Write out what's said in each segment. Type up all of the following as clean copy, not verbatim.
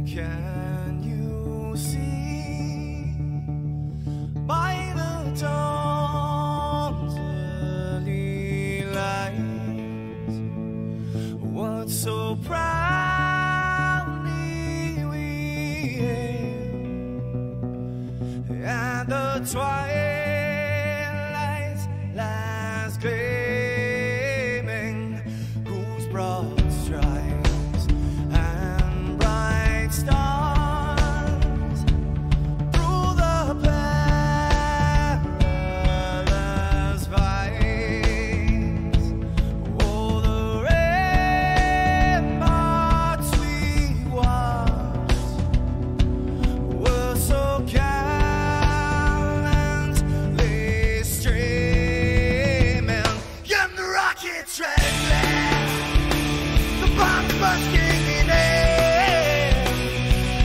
Can you see by the dawn's early light what so proudly we hailed at the twilight's last gleaming, whose broad stripes and bright stars through the perilous fights, oh, the ramparts we watched were so gallantly streaming, and the rockets trembling, the bombs bursting in air,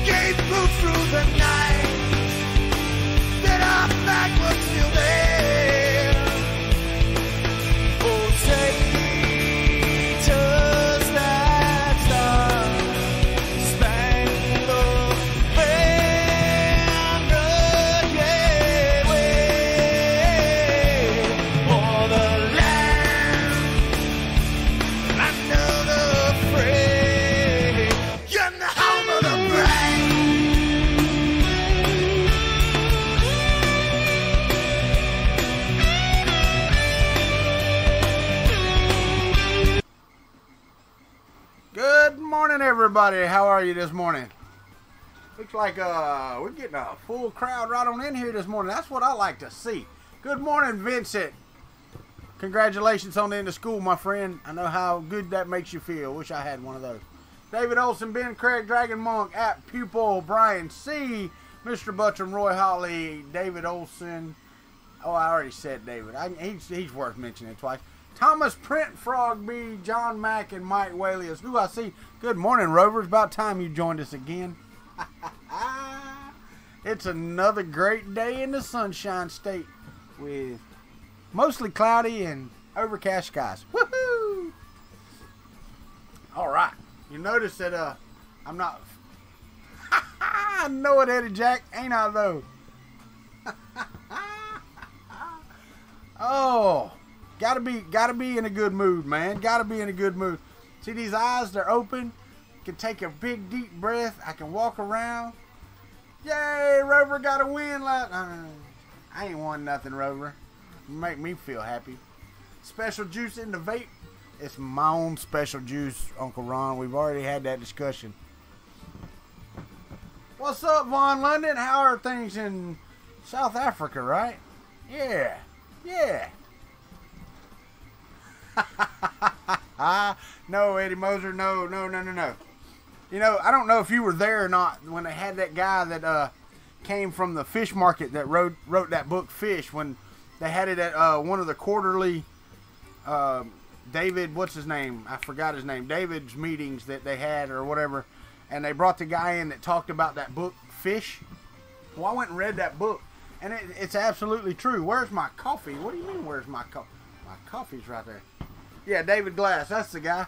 gave proof through the night that our flag was still there. Oh, take us that star-spangled banner, yeah, wave for the land under the fray, and the home of the brave. Good morning, everybody. How are you this morning? Looks like we're getting a full crowd right on in here this morning. That's what I like to see. Good morning, Vincent. Congratulations on the end of school, my friend. I know how good that makes you feel. Wish I had one of those. David Olson, Ben Craig, Dragon Monk, at Pupil, Brian C, Mr. Buttram, Roy Holly, David Olson. Oh, I already said David. He's worth mentioning twice. Thomas Print, Frog B, John Mack, and Mike Whaley is who I see. Good morning, Rovers. About time you joined us again. It's another great day in the Sunshine State with mostly cloudy and overcast skies. Woohoo! All right. You notice that I'm not. I know it, Eddie Jack. Ain't I though? Oh. Gotta be in a good mood, man. Gotta be in a good mood. See these eyes? They're open. Can take a big deep breath. I can walk around. Yay! Rover got a win. I ain't won nothing, Rover. You make me feel happy. Special juice in the vape. It's my own special juice, Uncle Ron. We've already had that discussion. What's up, Von London? How are things in South Africa, right? Yeah. Yeah. No, Eddie Moser, no. You know, I don't know if you were there or not when they had that guy that came from the fish market that wrote that book, Fish, when they had it at one of the quarterly David, what's his name? I forgot his name. David's meetings that they had or whatever, and they brought the guy in that talked about that book, Fish. Well, I went and read that book, and it's absolutely true. Where's my coffee? What do you mean, where's my coffee? My coffee's right there. Yeah, David Glass, that's the guy.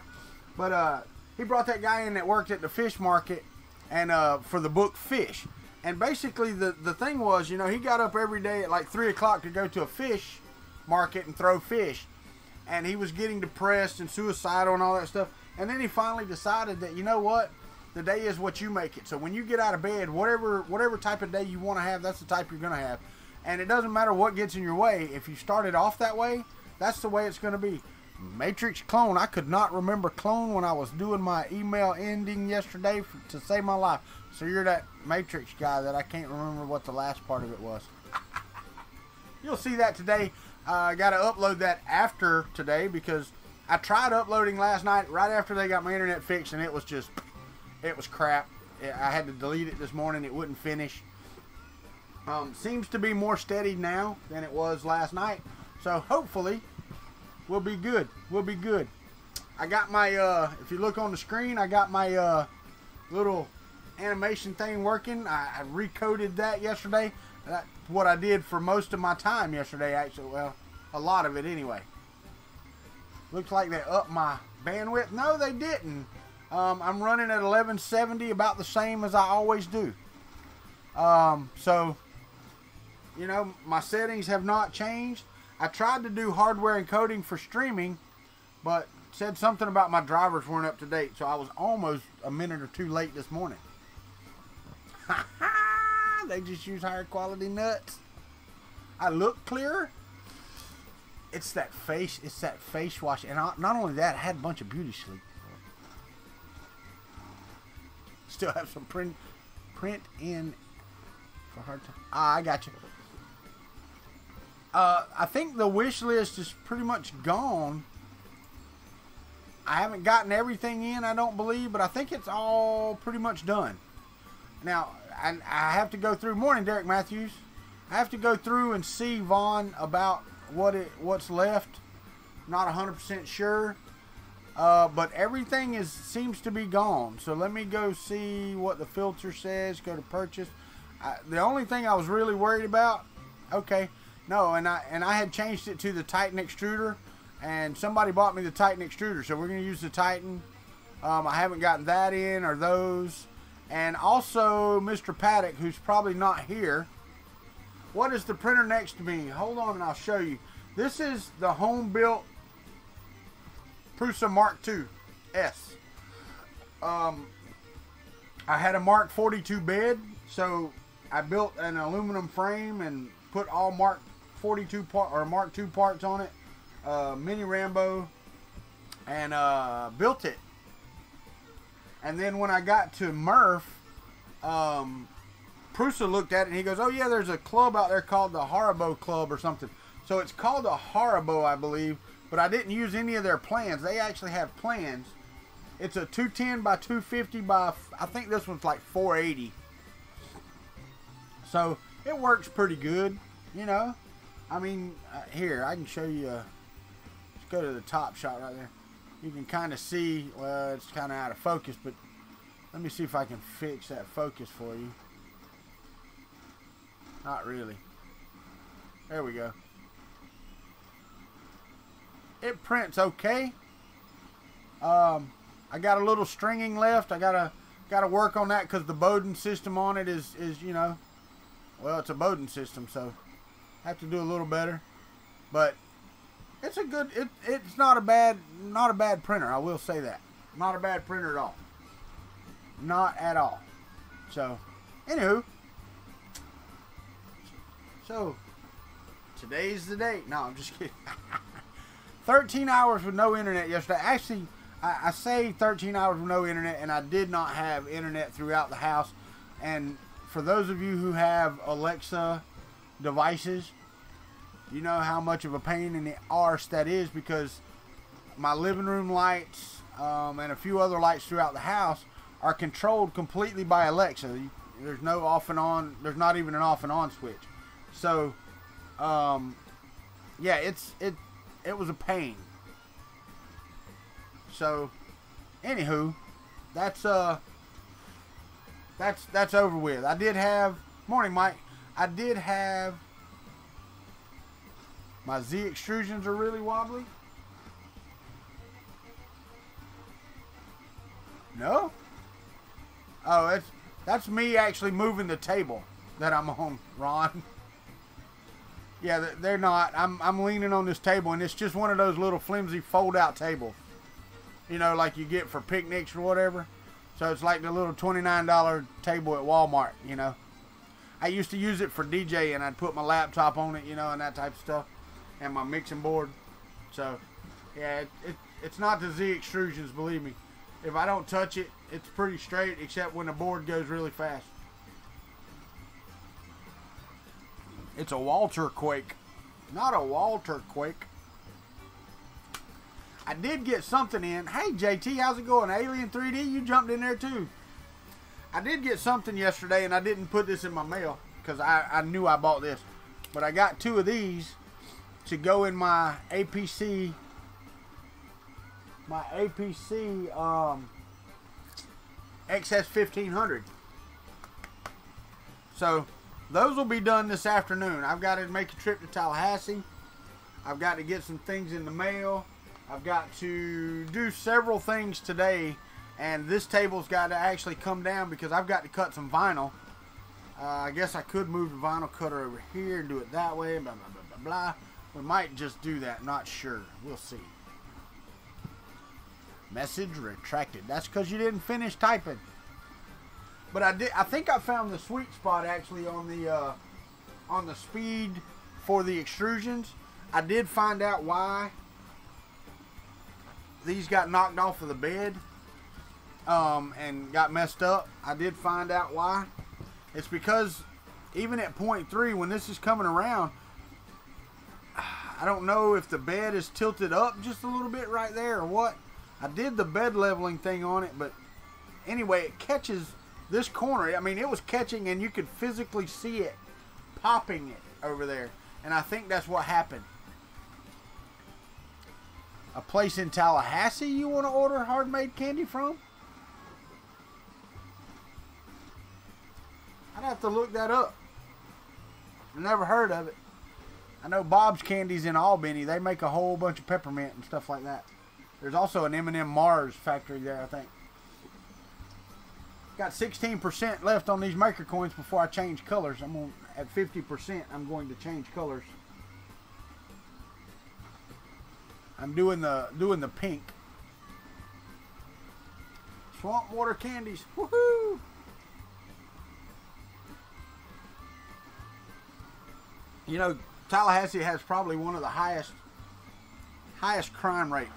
But he brought that guy in that worked at the fish market and for the book Fish. And basically the thing was, you know, he got up every day at like 3 o'clock to go to a fish market and throw fish. And he was getting depressed and suicidal and all that stuff. And then he finally decided that, you know what? The day is what you make it. So when you get out of bed, whatever type of day you want to have, that's the type you're going to have. And it doesn't matter what gets in your way. If you started off that way, that's the way it's going to be. Matrix Clone. I could not remember Clone when I was doing my email ending yesterday to save my life. So you're that Matrix guy that I can't remember what the last part of it was. You'll see that today. I got to upload that after today because I tried uploading last night right after they got my internet fixed and it was crap. I had to delete it this morning. It wouldn't finish. Seems to be more steady now than it was last night. So hopefully we'll be good. We'll be good. I got my, if you look on the screen, I got my little animation thing working. I recoded that yesterday. That's what I did for most of my time yesterday, actually. Well, a lot of it anyway. Looks like they upped my bandwidth. No, they didn't. I'm running at 1170, about the same as I always do. So, you know, my settings have not changed. I tried to do hardware encoding for streaming, but said something about my drivers weren't up to date, so I was almost a minute or two late this morning. They just use higher quality nuts. I look clearer. It's that face wash, and not only that, I had a bunch of beauty sleep. Still have some print in for hard time. I got you. I think the wish list is pretty much gone. I haven't gotten everything in, I don't believe, but I think it's all pretty much done. Now, I have to go through. Morning, Derek Matthews. I have to go through and see Vaughn about what's left. Not 100% sure, but everything seems to be gone. So let me go see what the filter says. Go to purchase. The only thing I was really worried about. Okay, no, and I had changed it to the Titan extruder, and somebody bought me the Titan extruder, so we're gonna use the Titan. I haven't gotten that in or those. And also Mr. Paddock, who's probably not here. What is the printer next to me? Hold on and I'll show you. This is the home-built Prusa Mark II S. I had a Mark 42 bed, so I built an aluminum frame and put all Mark 42 Mark II parts on it. Mini Rambo, and built it. And then when I got to Murph, Prusa looked at it and he goes, "Oh yeah, there's a club out there called the Haribo Club or something." So it's called a Haribo, I believe, but I didn't use any of their plans. They actually have plans. It's a 210 by 250 by, I think this one's like 480. So it works pretty good, you know. I mean, here, I can show you, let's go to the top shot right there. You can kind of see, well, it's kind of out of focus, but let me see if I can fix that focus for you. Not really. There we go. It prints okay. I got a little stringing left. I gotta work on that because the Bowden system on it is you know, well, it's a Bowden system, so I have to do a little better. But it's a good. It's not a bad printer. I will say that. Not a bad printer at all. Not at all. So, anywho. So, today's the date. No, I'm just kidding. 13 hours with no internet yesterday. Actually, I say 13 hours with no internet, and I did not have internet throughout the house. And for those of you who have Alexa devices, you know how much of a pain in the arse that is, because my living room lights and a few other lights throughout the house are controlled completely by Alexa. There's no off and on. There's not even an off and on switch. So, yeah, it was a pain. So, anywho, that's over with. I did have, morning Mike, I did have, my Z extrusions are really wobbly. No? Oh, that's me actually moving the table that I'm on, Ron. Yeah, they're not. I'm leaning on this table, and it's just one of those little flimsy fold-out tables. You know, like you get for picnics or whatever. So it's like the little $29 table at Walmart, you know. I used to use it for DJing. I'd put my laptop on it, you know, and that type of stuff. And my mixing board. So, yeah, it's not the Z extrusions, believe me. If I don't touch it, it's pretty straight, except when the board goes really fast. It's a Walter Quake, not a Walter Quake. I did get something in. Hey, JT, how's it going? Alien 3D, you jumped in there too. I did get something yesterday, and I didn't put this in my mail because I knew I bought this. But I got 2 of these to go in my APC. My APC XS 1500. So those will be done this afternoon. I've got to make a trip to Tallahassee. I've got to get some things in the mail. I've got to do several things today, and this table's got to actually come down because I've got to cut some vinyl. I guess I could move the vinyl cutter over here and do it that way, blah, blah, blah, blah, blah. We might just do that, not sure. We'll see. Message retracted. That's because you didn't finish typing. But I think I found the sweet spot actually on the speed for the extrusions. I did find out why these got knocked off of the bed and got messed up. I did find out why. It's because even at 0.3, when this is coming around, I don't know if the bed is tilted up just a little bit right there or what. I did the bed leveling thing on it, but anyway, it catches this corner. I mean, it was catching and you could physically see it popping it over there. And I think that's what happened. A place in Tallahassee you want to order hard-made candy from? I'd have to look that up. I've never heard of it. I know Bob's Candy's in Albany. They make a whole bunch of peppermint and stuff like that. There's also an M&M Mars factory there, I think. Got 16% left on these maker coins before I change colors. At 50%, I'm going to change colors. I'm doing the pink. Swamp water candies. Woohoo! You know, Tallahassee has probably one of the highest crime rates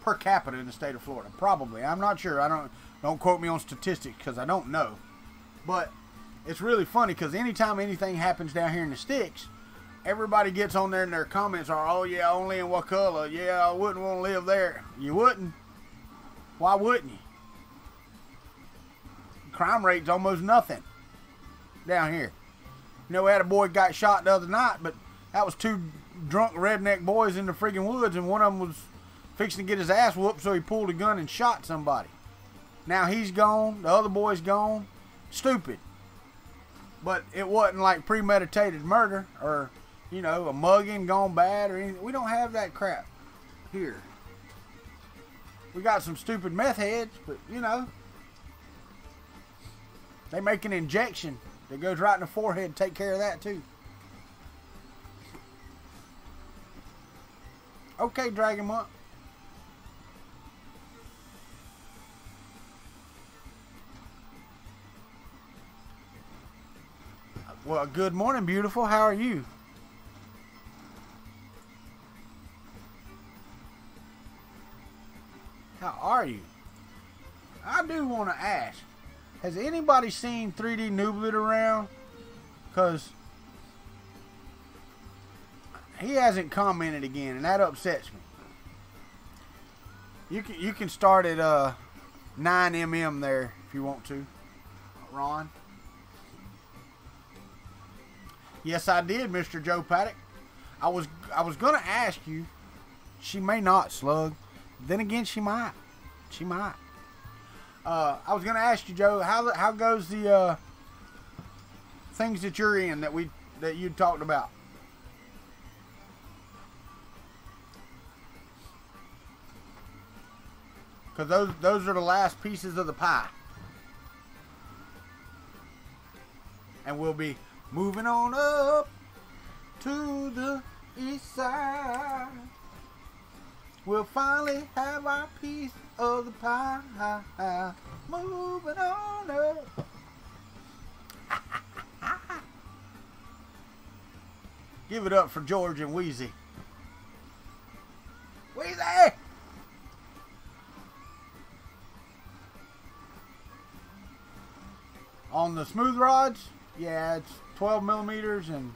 per capita in the state of Florida. Probably. I'm not sure. Don't quote me on statistics because I don't know. But it's really funny because anytime anything happens down here in the sticks, everybody gets on there and their comments are, oh yeah, only in Wakulla. Yeah, I wouldn't want to live there. You wouldn't? Why wouldn't you? Crime rate's almost nothing down here. You know, we had a boy got shot the other night, but that was 2 drunk redneck boys in the friggin' woods, and one of them was fixing to get his ass whooped, so he pulled a gun and shot somebody. Now he's gone. The other boy's gone. Stupid. But it wasn't like premeditated murder or, you know, a mugging gone bad or anything. We don't have that crap here. We got some stupid meth heads, but, you know, they make an injection that goes right in the forehead to take care of that, too. Okay, drag him up. Well, good morning, beautiful. How are you? How are you? I do want to ask, has anybody seen 3D Nooblet around? Because he hasn't commented again, and that upsets me. You can start at 9mm there if you want to, Ron. Yes, I did, Mr. Joe Paddock. I was gonna ask you. She may not, Slug. Then again, she might. She might. I was gonna ask you, Joe, how goes the things that you're in that you talked about? Because those are the last pieces of the pie, and we'll be moving on up to the east side. We'll finally have our piece of the pie. Moving on up. Give it up for George and Wheezy. Wheezy! On the smooth rods, yeah, it's 12 millimeters and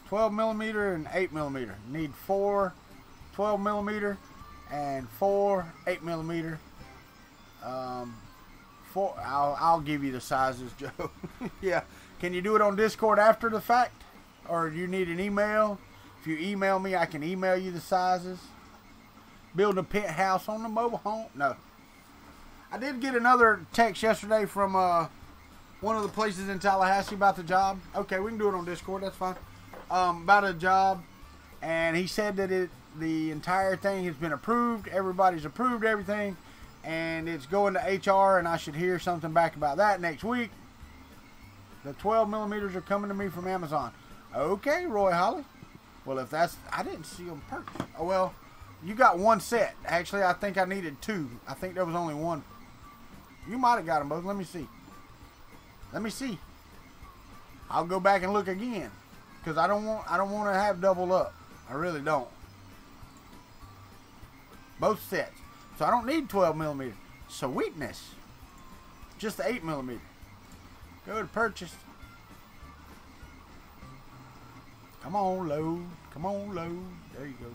12 millimeter and 8 millimeter. Need 4 12 millimeter and 4 8 millimeter. 4 I'll give you the sizes, Joe. Yeah. Can you do it on Discord after the fact? Or do you need an email? If you email me, I can email you the sizes. Building a penthouse on the mobile home? No. I did get another text yesterday from one of the places in Tallahassee about the job. Okay, we can do it on Discord. That's fine. About a job. And he said that the entire thing has been approved. Everybody's approved everything. And it's going to HR, and I should hear something back about that next week. The 12 millimeters are coming to me from Amazon. Okay, Roy Holly. Well, if that's... I didn't see them purchased. Oh, well, you got one set. Actually, I think I needed two. I think there was only one. You might have got them both. Let me see. Let me see. I'll go back and look again. Because I don't want to have double up. I really don't. Both sets. So I don't need 12 millimeter. Sweetness. Just the 8 millimeter. Go to purchase. Come on, load. Come on, load. There you go.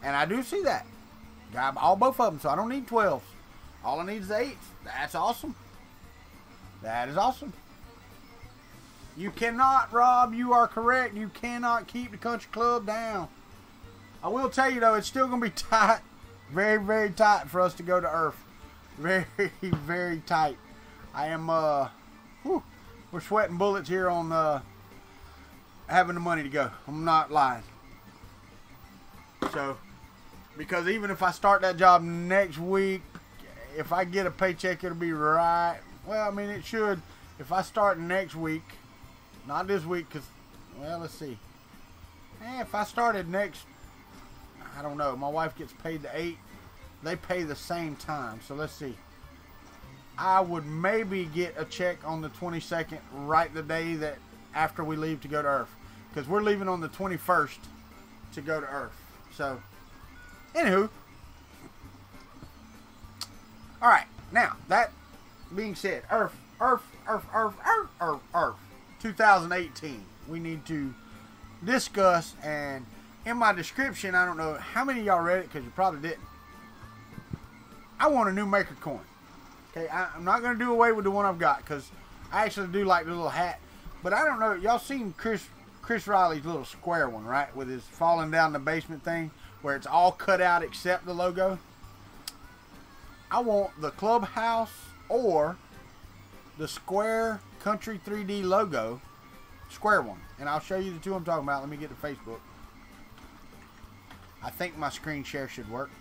And I do see that. Got all both of them, so I don't need 12s. All I need is 8s. That's awesome. That is awesome. You cannot, Rob, you are correct. You cannot keep the country club down. I will tell you, though, it's still going to be tight. Very, very tight for us to go to Earth. Very, very tight. I am, we're sweating bullets here on having the money to go. I'm not lying. So, because even if I start that job next week, if I get a paycheck, it'll be right. Well, I mean, it should. If I start next week, not this week, because, well, let's see. If I started next, I don't know. My wife gets paid the 8th. They pay the same time. So let's see. I would maybe get a check on the 22nd, right the day that after we leave to go to Earth. Because we're leaving on the 21st to go to Earth. So, anywho. Alright. Now, that being said, Earth 2018. We need to discuss, and in my description, I don't know how many of y'all read it because you probably didn't. I want a new maker coin. Okay, I'm not going to do away with the one I've got because I actually do like the little hat. But I don't know, y'all seen Chris Riley's little square one, right? With his falling down the basement thing where it's all cut out except the logo. I want the clubhouse or the square Kuntry 3D logo, square one. And I'll show you the two I'm talking about. Let me get to Facebook. I think my screen share should work.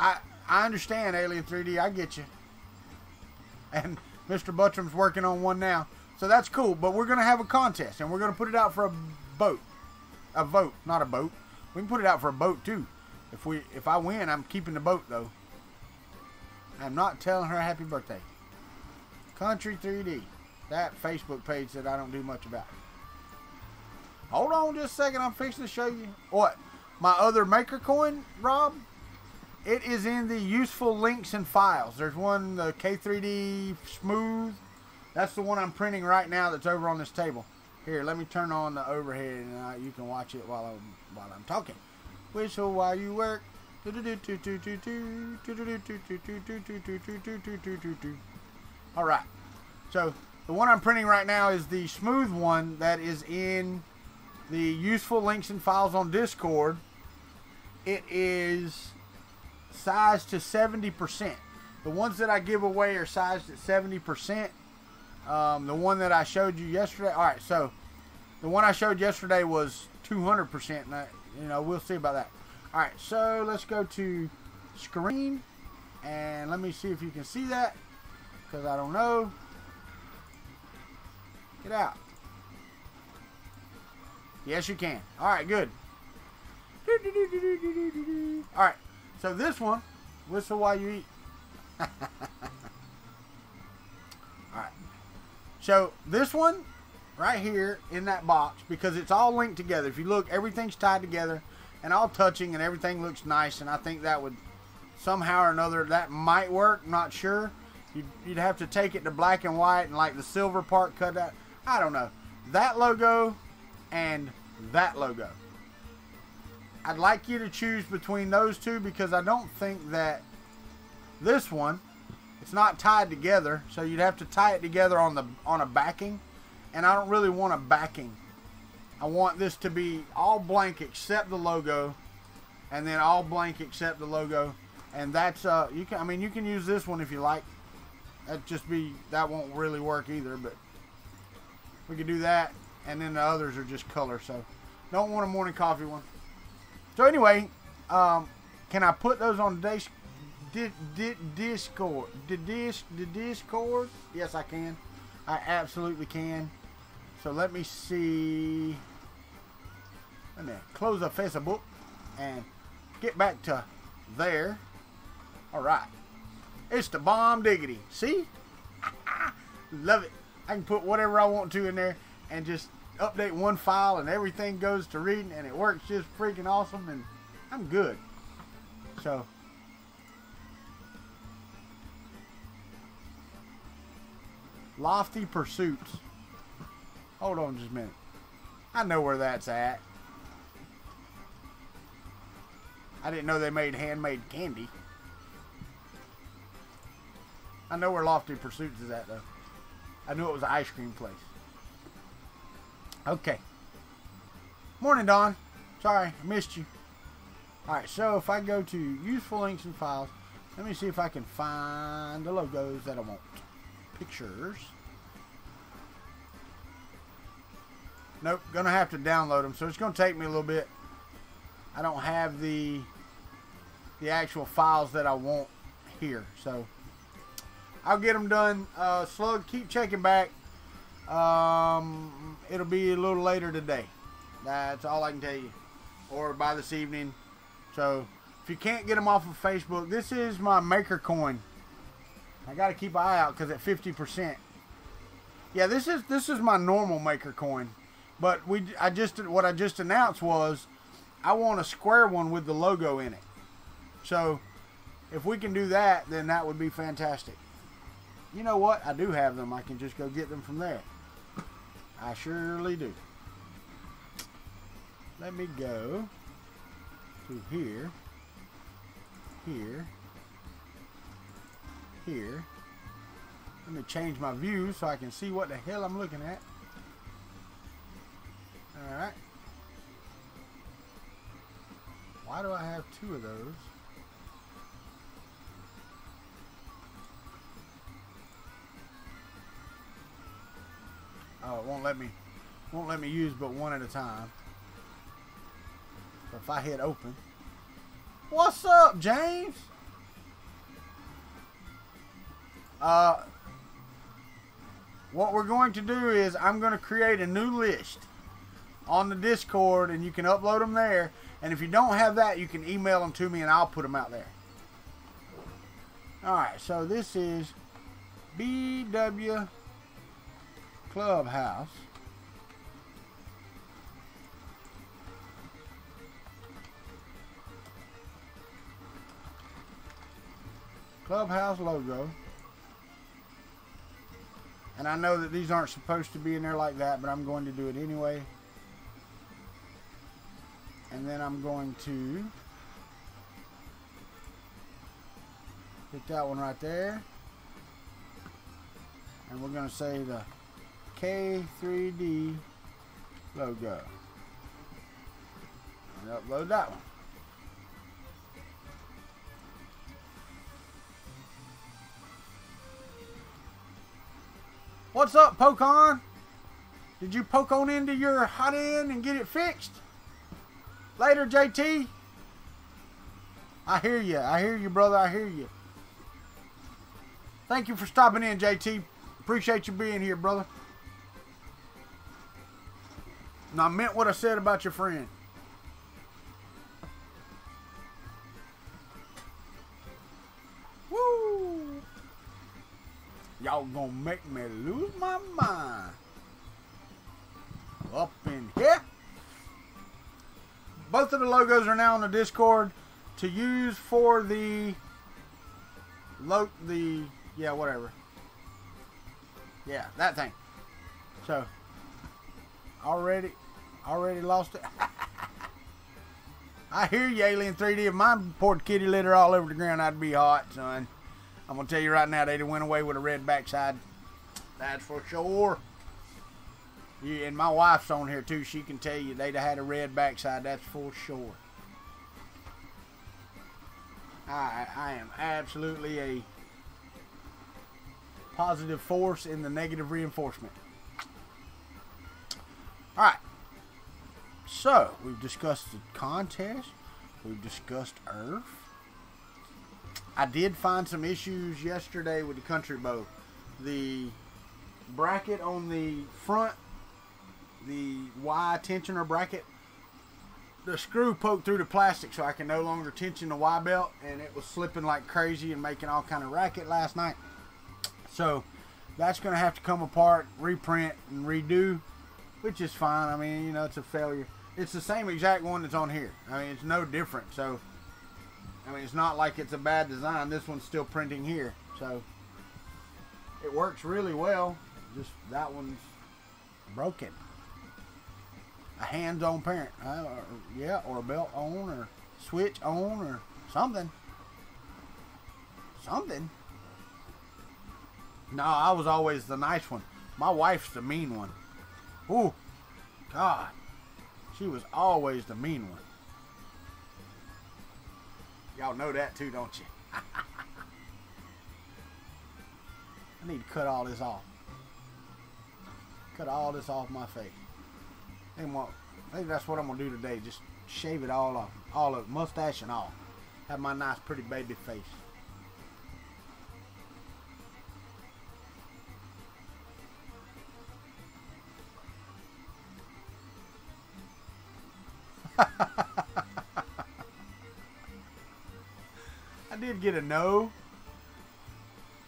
I understand, Alien 3D. I get you. And Mr. Buttram's working on one now. So that's cool. But we're going to have a contest. And we're going to put it out for a boat. A vote. Not a boat. We can put it out for a boat, too. If I win, I'm keeping the boat, though. I'm not telling her happy birthday. Kuntry 3D. That Facebook page that I don't do much about. Hold on just a second. I'm fixing to show you. What? My other maker coin, Rob? It is in the useful links and files. There's one, the K3D Smooth. That's the one I'm printing right now that's over on this table. Here, let me turn on the overhead and you can watch it while I'm talking. Whistle while you work. Alright. So, the one I'm printing right now is the Smooth one that is in the useful links and files on Discord. It is sized to 70%. The ones that I give away are sized at 70%. The one that I showed you yesterday. Alright, so the one I showed yesterday was 200%. And we'll see about that. Alright, so let's go to screen. And let me see if you can see that. Because I don't know. Get out. Yes, you can. Alright, good. Alright. So this one, whistle while you eat. Alright. So this one, right here in that box, because it's all linked together. If you look, everything's tied together and all touching and everything looks nice. And I think that would, somehow or another, that might work. Not sure. You'd have to take it to black and white and like the silver part cut out. I don't know. That logo and that logo. I'd like you to choose between those two because I don't think that this one, it's not tied together, so you'd have to tie it together on a backing, and I don't really want a backing. I want this to be all blank except the logo, and then all blank except the logo, and that's you can use this one if you like. That won't really work either, but we could do that, and then the others are just color, so don't want a morning coffee one. So anyway, can I put those on the Discord? The Discord? Yes, I can. I absolutely can. So let me see. Let me close the Facebook and get back to there. All right. It's the bomb diggity. See? Love it. I can put whatever I want to in there and just update one file and everything goes to reading and it works just freaking awesome and I'm good. So Lofty Pursuits. Hold on just a minute. I know where that's at. I didn't know they made handmade candy. I know where Lofty Pursuits is at though. I knew it was an ice cream place. Okay. Morning, Don. Sorry, I missed you. Alright, so if I go to Useful Links and Files, let me see if I can find the logos that I want. Pictures. Nope, gonna have to download them, so it's gonna take me a little bit. I don't have the actual files that I want here, so I'll get them done. Slug, keep checking back. It'll be a little later today. That's all I can tell you. Or by this evening. So, if you can't get them off of Facebook, this is my maker coin. I got to keep an eye out because at 50%. Yeah, this is my normal maker coin. But what I just announced was I want a square one with the logo in it. So, if we can do that, then that would be fantastic. You know what? I do have them. I can just go get them from there. I surely do. Let me go to here, here, here. Let me change my view so I can see what the hell I'm looking at. Alright. Why do I have two of those? Oh, it won't let me use but one at a time. So if I hit open. What's up, James? What we're going to do is I'm going to create a new list on the Discord and you can upload them there. And if you don't have that, you can email them to me and I'll put them out there. Alright, so this is BW Clubhouse. Clubhouse logo. And I know that these aren't supposed to be in there like that, but I'm going to do it anyway. And then I'm going to hit that one right there. And we're going to say the K3D logo. And upload that one. What's up, Pokon? Did you poke on into your hot end and get it fixed? Later, JT. I hear you. I hear you, brother. I hear you. Thank you for stopping in, JT. Appreciate you being here, brother. And I meant what I said about your friend. Woo! Y'all gonna make me lose my mind. Up in here. Both of the logos are now on the Discord to use for the yeah, whatever. Yeah, that thing. So, already lost it. I hear you, Alien 3D. If mine poured kitty litter all over the ground, I'd be hot, son. I'm going to tell you right now, they'd have went away with a red backside. That's for sure. Yeah, and my wife's on here, too. She can tell you they'd have had a red backside. That's for sure. I am absolutely a positive force in the negative reinforcement. Alright. So, we've discussed the contest. We've discussed Earth. I did find some issues yesterday with the KuntryBo. The bracket on the front, the Y tensioner bracket, the screw poked through the plastic so I can no longer tension the Y belt, and it was slipping like crazy and making all kind of racket last night. So that's going to have to come apart, reprint, and redo, which is fine. I mean, you know, it's a failure. It's the same exact one that's on here. I mean, it's no different. So, I mean, it's not like it's a bad design. This one's still printing here. So, it works really well. Just that one's broken. A hands-on parent. Yeah, or a belt on, or switch on, or something. Something. No, I was always the nice one. My wife's the mean one. Ooh, God. She was always the mean one. Y'all know that too, don't you? I need to cut all this off. Cut all this off my face. Maybe that's what I'm going to do today. Just shave it all off. All of it. Mustache and all. Have my nice pretty baby face. I did get a no.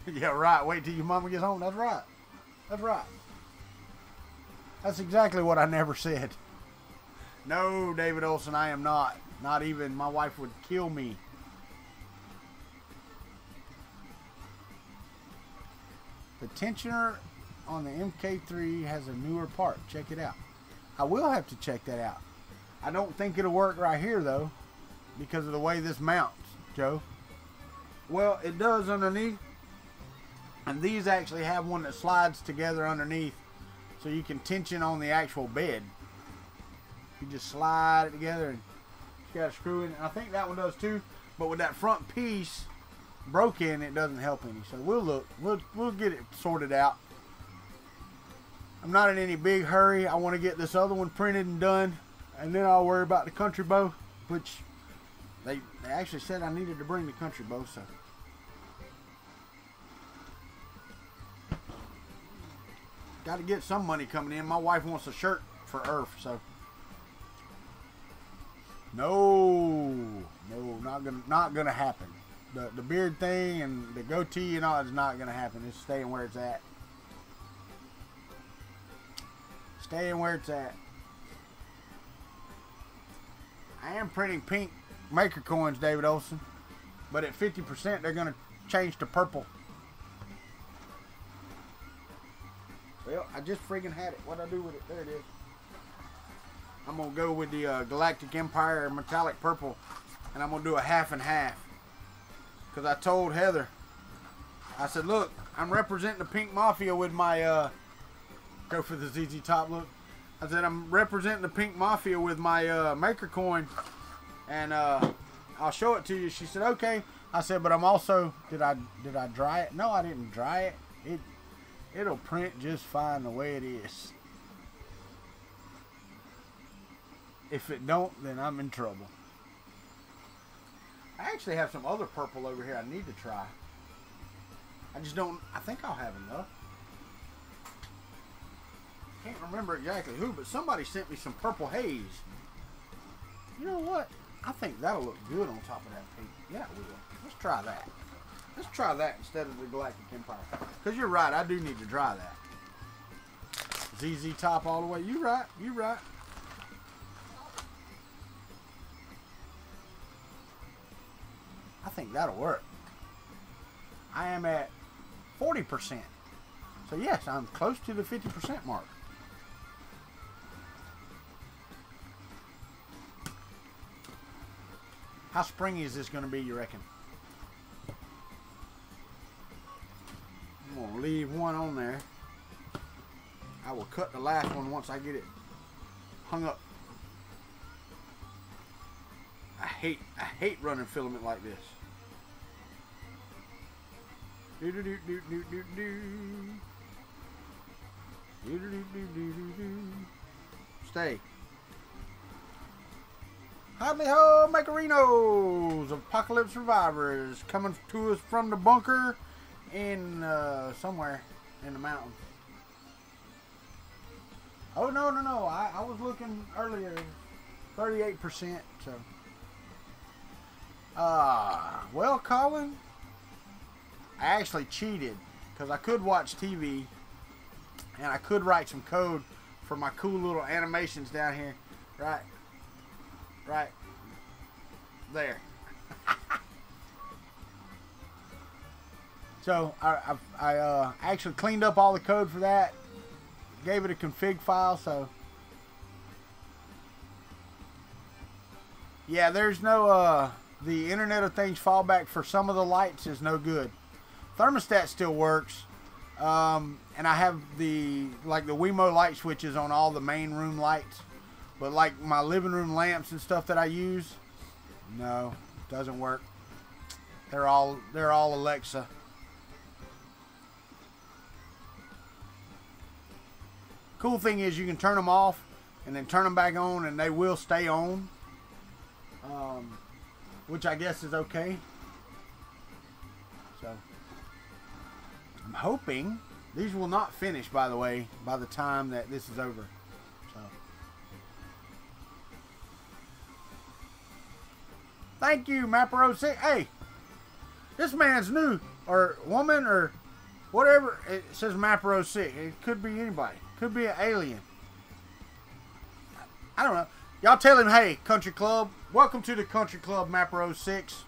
Yeah, right. Wait till your mama gets home. That's right. That's right. That's exactly what I never said. No, David Olson, I am not. Not even. My wife would kill me. The tensioner on the MK3 has a newer part. Check it out. I will have to check that out. I don't think it'll work right here, though, because of the way this mounts, Joe. Well, it does underneath. And these actually have one that slides together underneath, so you can tension on the actual bed. You just slide it together, and you got a screw in it. I think that one does too, but with that front piece broken, it doesn't help any. So we'll look. We'll get it sorted out. I'm not in any big hurry. I want to get this other one printed and done, and then I'll worry about the KuntryBo, which they actually said I needed to bring the KuntryBo, so. Got to get some money coming in. My wife wants a shirt for Earth, so. No, not gonna happen. The beard thing and the goatee and all is not gonna happen. It's staying where it's at. Staying where it's at. I am printing pink maker coins, David Olson, but at 50% they're gonna change to purple. Well, I just friggin' had it. What'd I do with it? There it is. I'm going to go with the Galactic Empire metallic purple, and I'm going to do a half and half. Because I told Heather, I said, look, I'm representing the Pink Mafia with my, go for the ZZ Top look. I said, I'm representing the Pink Mafia with my maker coin, and I'll show it to you. She said, okay. I said, but I'm also, did I dry it? No, I didn't dry it. It'll print just fine the way it is. If it don't, then I'm in trouble. I actually have some other purple over here I need to try. I just don't, I think I'll have enough. Can't remember exactly who, but somebody sent me some purple haze. You know what? I think that'll look good on top of that pink. Yeah, it will. Let's try that. Let's try that instead of the Galactic Empire. Because you're right, I do need to dry that. ZZ Top all the way. You right, you right. I think that'll work. I am at 40%. So yes, I'm close to the 50% mark. How springy is this going to be, you reckon? I'm going to leave one on there. I will cut the last one once I get it hung up. I hate running filament like this. Do do do do do do do. Do do do do do do. Stay. Howdy ho, Macarinos! Apocalypse survivors coming to us from the bunker in somewhere in the mountains. Oh no. I was looking earlier, 38%. So, well, Colin, I actually cheated because I could watch TV and I could write some code for my cool little animations down here, right there. So I actually cleaned up all the code for that, gave it a config file. So yeah, there's no the Internet of Things fallback for some of the lights is no good. Thermostat still works, and I have the Wemo light switches on all the main room lights, but like my living room lamps and stuff that I use, no, doesn't work. They're all Alexa. Cool thing is you can turn them off and then turn them back on, and they will stay on, which I guess is okay. So I'm hoping these will not finish, by the way, by the time that this is over. So thank you, Mapper06. Hey, this man's new, or woman, or whatever. It says Mapper06. It could be anybody. Could be an alien. I don't know. Y'all tell him, hey, Country Club, welcome to the Country Club, Mapper06.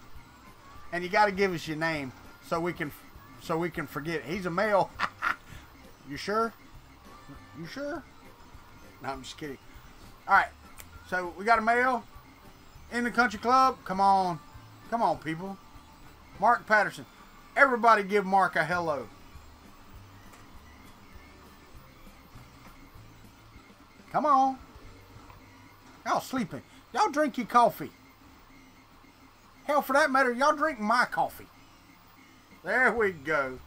And you got to give us your name so we can forget it. He's a male. You sure? You sure? No, I'm just kidding. All right. So we got a male in the Country Club. Come on. Come on, people. Mark Patterson. Everybody give Mark a hello. Come on. Y'all sleeping. Y'all drink your coffee. Hell, for that matter, y'all drink my coffee. There we go.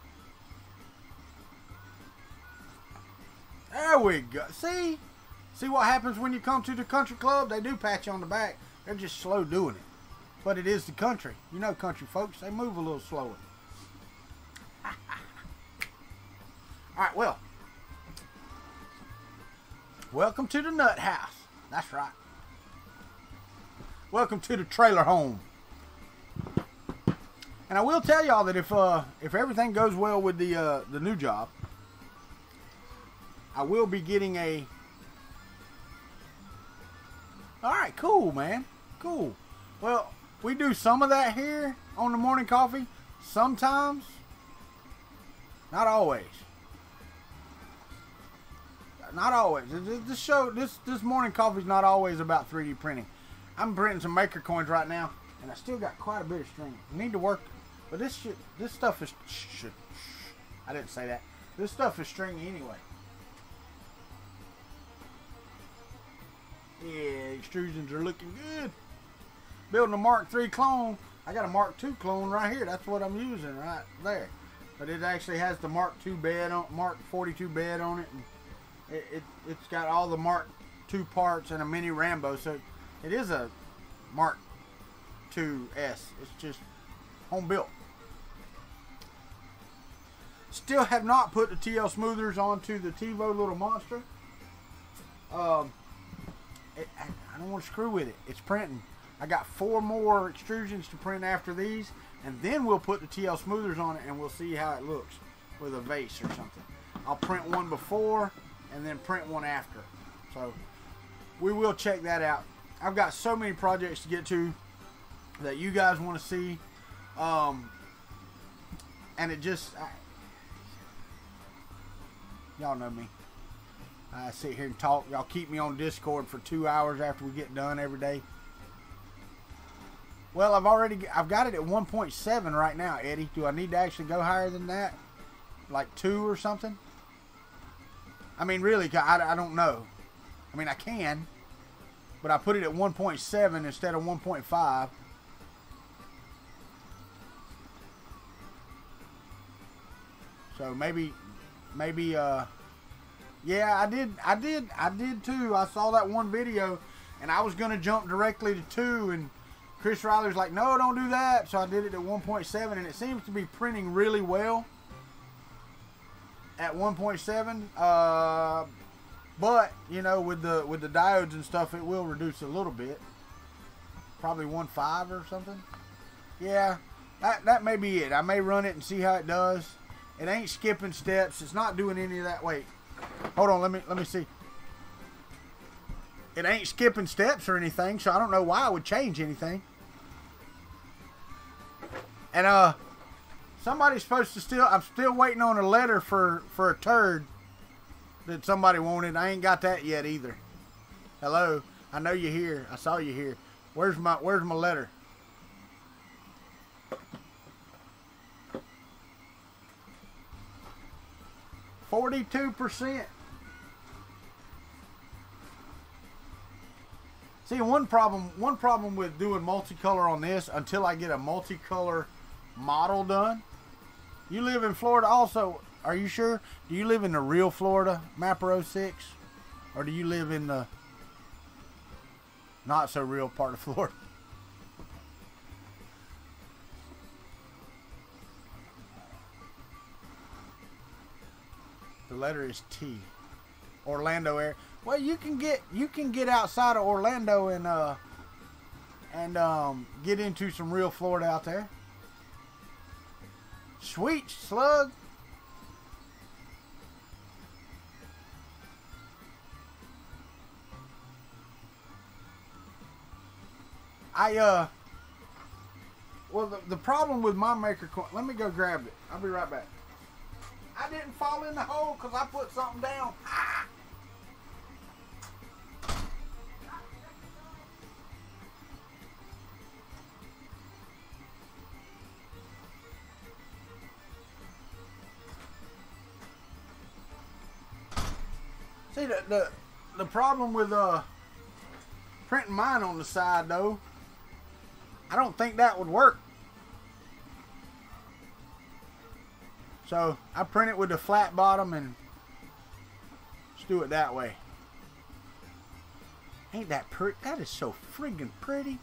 There we go. See? See what happens when you come to the Country Club? They do pat you on the back. They're just slow doing it. But it is the country. You know country folks, they move a little slower. Alright, well. Welcome to the nut house. That's right. Welcome to the trailer home. And I will tell y'all that if everything goes well with the new job, I will be getting a. All right, cool, man, cool. Well, we do some of that here on the morning coffee. Sometimes, not always. Not always. This morning coffee is not always about 3D printing. I'm printing some maker coins right now, and I still got quite a bit of string. I need to work, but this stuff is. I didn't say that. This stuff is stringy anyway. Yeah, extrusions are looking good. Building a Mark III clone. I got a Mark II clone right here. That's what I'm using right there. But it actually has the Mark II bed on, Mark 42 bed on it. And it's got all the Mark II parts and a mini Rambo. So it is a Mark IIs. It's just home built. Still have not put the TL smoothers onto the TiVo little monster. I don't want to screw with it. It's printing. I got 4 more extrusions to print after these, and then we'll put the TL smoothers on it, and we'll see how it looks with a vase or something. I'll print one before and then print one after. So we will check that out. I've got so many projects to get to that you guys want to see, and it just y'all know me. I sit here and talk. Y'all keep me on Discord for 2 hours after we get done every day. Well, I've got it at 1.7 right now, Eddie. Do I need to actually go higher than that? Like 2 or something? I mean, really, I don't know. I mean, I can, but I put it at 1.7 instead of 1.5. So maybe, yeah, I did too. I saw that one video, and I was gonna jump directly to 2, and Chris Riley's like, no, don't do that. So I did it at 1.7, and it seems to be printing really well at 1.7. But you know, with the diodes and stuff, it will reduce a little bit. Probably 1.5 or something. Yeah, that may be it. I may run it and see how it does. It ain't skipping steps. It's not doing any of that. Wait, hold on. Let me see. It ain't skipping steps or anything, so I don't know why I would change anything. And somebody's supposed to I'm still waiting on a letter for a turd that somebody wanted. I ain't got that yet either. Hello, I know you're here. I saw you here. Where's my letter? %. See, one problem with doing multicolor on this until I get a multicolor model done. You live in Florida also, are you sure? Do you live in the real Florida, Mapper 06? Or do you live in the not so real part of Florida? The letter is T. Orlando area. Well, you can get outside of Orlando and get into some real Florida out there. Sweet slug. Well, the problem with my maker coin, let me go grab it. I'll be right back. I didn't fall in the hole because I put something down. Ah! See, the problem with printing mine on the side though, I don't think that would work. So I print it with the flat bottom and just do it that way. Ain't that pretty? That is so friggin' pretty.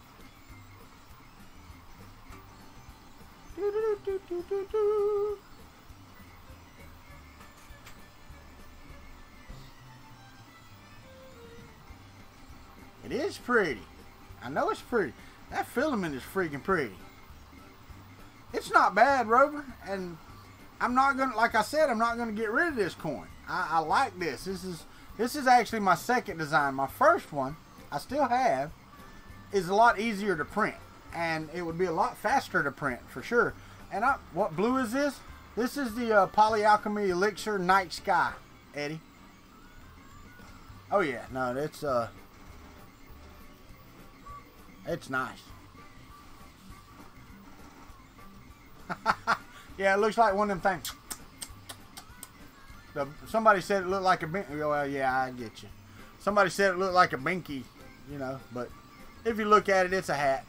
Do, do, do, do, do, do. It is pretty. I know it's pretty. That filament is freaking pretty. It's not bad, Rover. And I'm not gonna, like I said, I'm not gonna get rid of this coin. I like this. This is actually my second design. My first one, I still have, is a lot easier to print, and it would be a lot faster to print for sure. And what blue is this? This is the Polyalchemy Elixir Night Sky, Eddie. Oh yeah, no, it's nice. Yeah, it looks like one of them things. Somebody said it looked like a binky. Well, yeah, I get you. Somebody said it looked like a binky, you know, but if you look at it, it's a hat.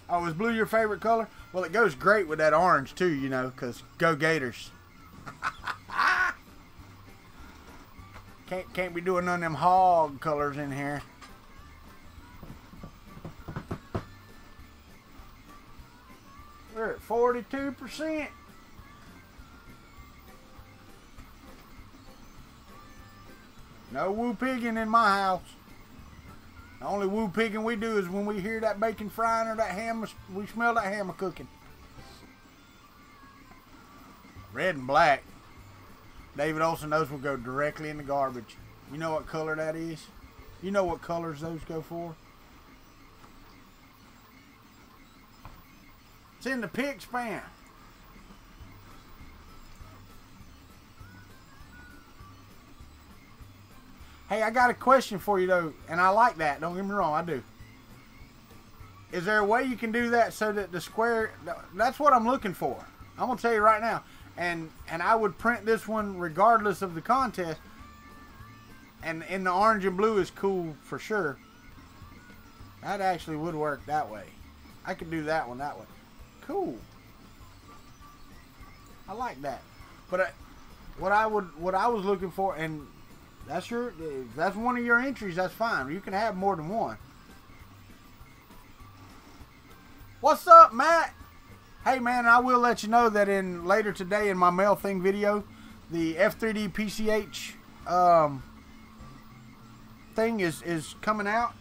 Oh, is blue your favorite color? Well, it goes great with that orange too, you know, because go Gators. Can't be doing none of them hog colors in here. We're at 42%. No woo pigging in my house. The only woo pigging we do is when we hear that bacon frying or that ham, we smell that ham cooking. Red and black. David Olson, those will go directly in the garbage. You know what color that is? You know what colors those go for? It's in the pig span. Hey, I got a question for you though, and I like that. Don't get me wrong, I do. Is there a way you can do that so that the square? That's what I'm looking for. I'm gonna tell you right now, and I would print this one regardless of the contest. And in the orange and blue is cool for sure. That actually would work that way. I could do that one that way. Cool. I like that. But what I was looking for, and that's if that's one of your entries, that's fine. You can have more than one. What's up, Matt? Hey man, I will let you know that later today in my mail thing video, the F3D PCH thing is coming out,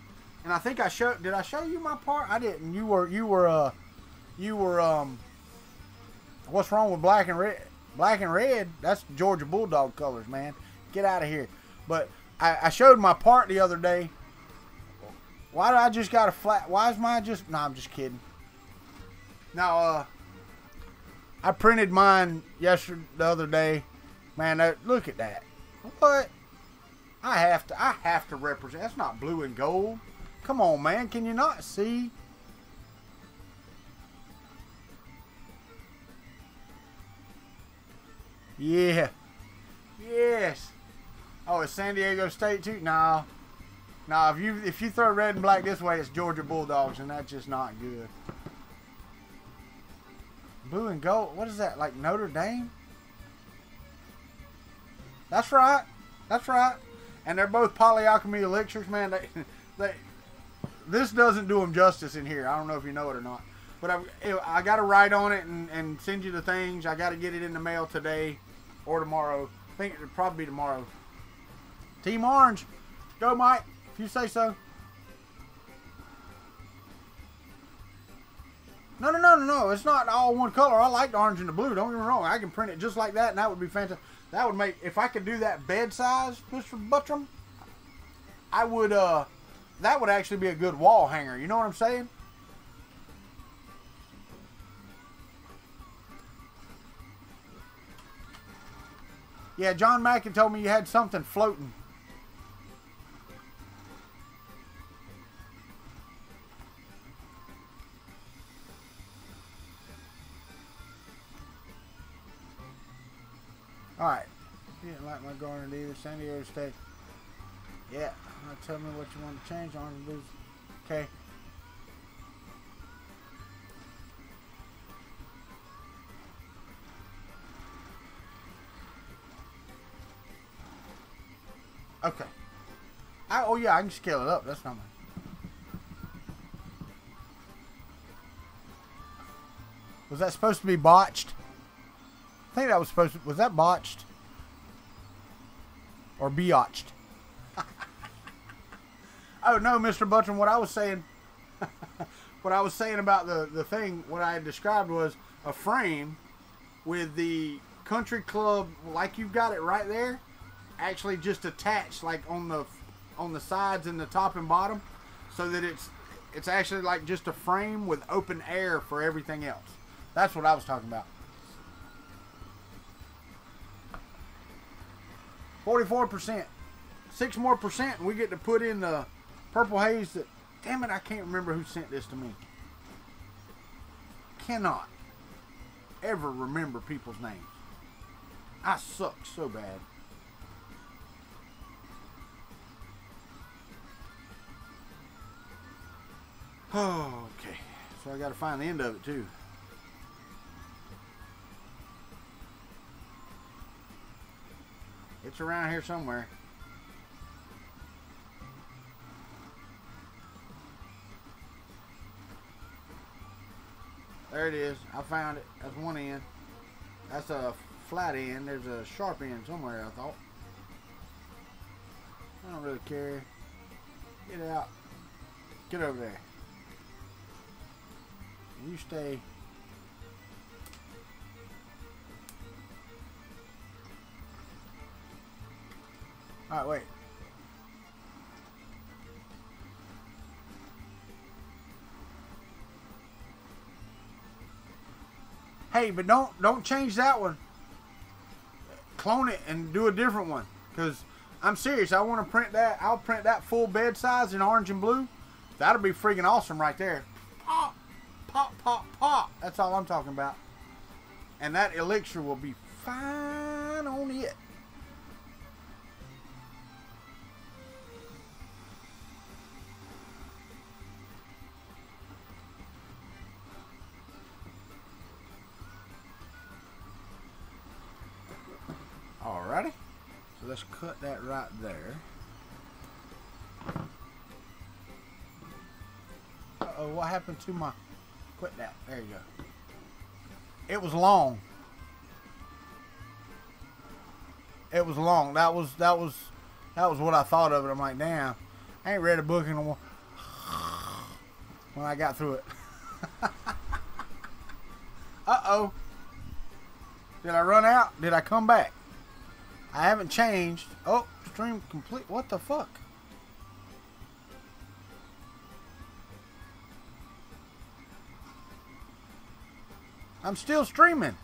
and I think did I show you my part? I didn't. You were what's wrong with black and red? Black and red, that's Georgia Bulldog colors, man. Get out of here. But I showed my part the other day. Why do I just got a flat? Why is mine just? No, I'm just kidding. Now, I printed mine the other day. Man, look at that. What? I have to represent. That's not blue and gold. Come on, man. Can you not see? Yeah. Yes. Oh, it's San Diego State too? No. No, if you throw red and black this way, it's Georgia Bulldogs, and that's just not good. Blue and gold. What is that? Like Notre Dame? That's right. That's right. And they're both polyalchemy elixirs, man. This doesn't do them justice in here. I don't know if you know it or not. But I got to write on it and send you the things. I got to get it in the mail today or tomorrow. I think it'll probably be tomorrow. Team Orange. Go, Mike, if you say so. No. It's not all one color. I like the orange and the blue. Don't get me wrong. I can print it just like that, and that would be fantastic. That would make, if I could do that bed size, Mr. Buttram, I would, that would actually be a good wall hanger. You know what I'm saying? Yeah, John Mackin told me you had something floating. Alright. You didn't like my garnet either. San Diego State. Yeah. Now tell me what you want to change on and lose. Okay. Okay. Oh yeah, I can scale it up. That's not mine. Was that supposed to be botched? I think that was supposed to... Was that botched? Or biotched? Oh no, Mr. Buttram, what I was saying... what I was saying about the thing, what I had described was a frame with the country club, like you've got it right there, actually just attached like on the sides and the top and bottom, so that it's actually like just a frame with open air for everything else. That's what I was talking about. 44%. 6 more percent and we get to put in the purple haze that, damn it, I can't remember who sent this to me. Cannot ever remember people's names. I suck so bad. Oh, okay. So I got to find the end of it too. It's around here somewhere. There it is. I found it. That's one end. That's a flat end. There's a sharp end somewhere, I thought. I don't really care. Get out. Get over there. You stay. Alright, wait. Hey, but don't change that one. Clone it and do a different one. Because I'm serious. I want to print that. I'll print that full bed size in orange and blue. That'll be freaking awesome right there. Pop, pop, pop, pop. That's all I'm talking about. And that elixir will be fine on it. Alrighty. So let's cut that right there. Uh-oh, what happened to my... Quit that. There you go. It was long. It was long. That was what I thought of it. I'm like, damn, I ain't read a book in a while. When I got through it. Uh-oh. Did I run out? Did I come back? I haven't changed. Oh, stream complete. What the fuck? I'm still streaming.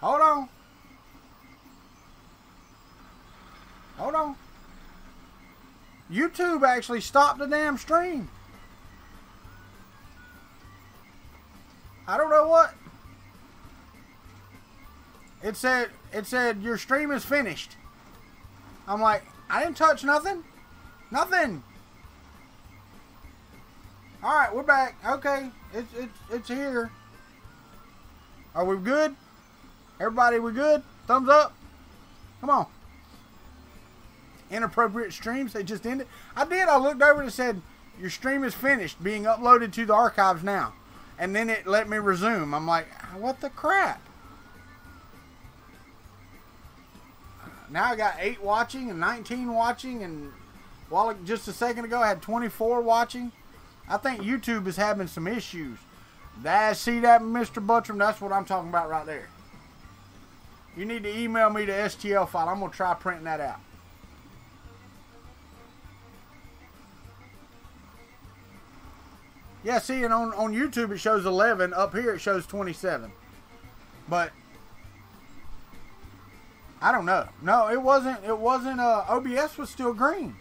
Hold on. Hold on. YouTube actually stopped the damn stream. I don't know what. It said your stream is finished. I'm like, I didn't touch nothing. Nothing. All right, we're back. Okay, it's here. Are we good? Everybody, we good? Thumbs up. Come on. Inappropriate streams, they just ended. I did. I looked over and it said, your stream is finished, being uploaded to the archives now. And then it let me resume. I'm like, what the crap? Now I got 8 watching and 19 watching. And while just a second ago I had 24 watching. I think YouTube is having some issues. See that, Mr. Buttram? That's what I'm talking about right there. You need to email me the STL file. I'm going to try printing that out. Yeah, see, and on YouTube it shows 11. Up here it shows 27. But I don't know. No, it wasn't. OBS was still green.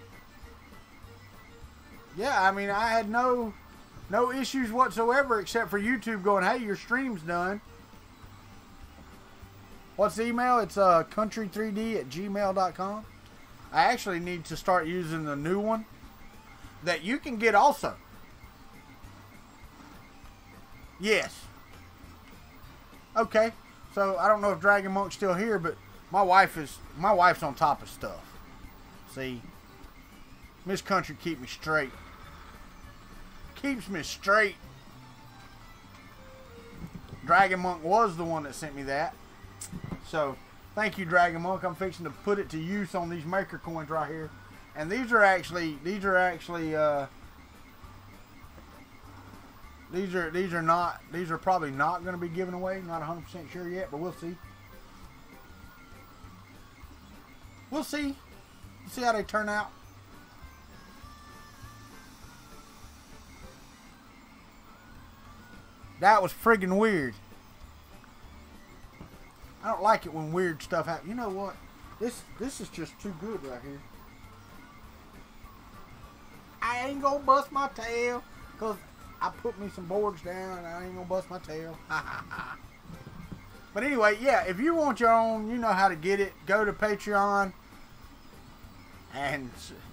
Yeah, I mean, I had no issues whatsoever except for YouTube going, hey, your stream's done. What's the email? It's country3d@gmail.com. I actually need to start using the new one that you can get also. Yes. Okay. So I don't know if Dragon Monk's still here, but my wife's on top of stuff. See, Miss Country keep me straight. Keeps me straight. Dragon Monk was the one that sent me that. So, thank you, Dragon Monk. I'm fixing to put it to use on these maker coins right here. And these are probably not going to be given away. Not 100% sure yet, but we'll see. We'll see. We'll see how they turn out. That was friggin' weird. I don't like it when weird stuff happens. You know what? This is just too good right here. I ain't gonna bust my tail because I put me some boards down and I ain't gonna bust my tail. But anyway, yeah, if you want your own, you know how to get it. Go to Patreon and,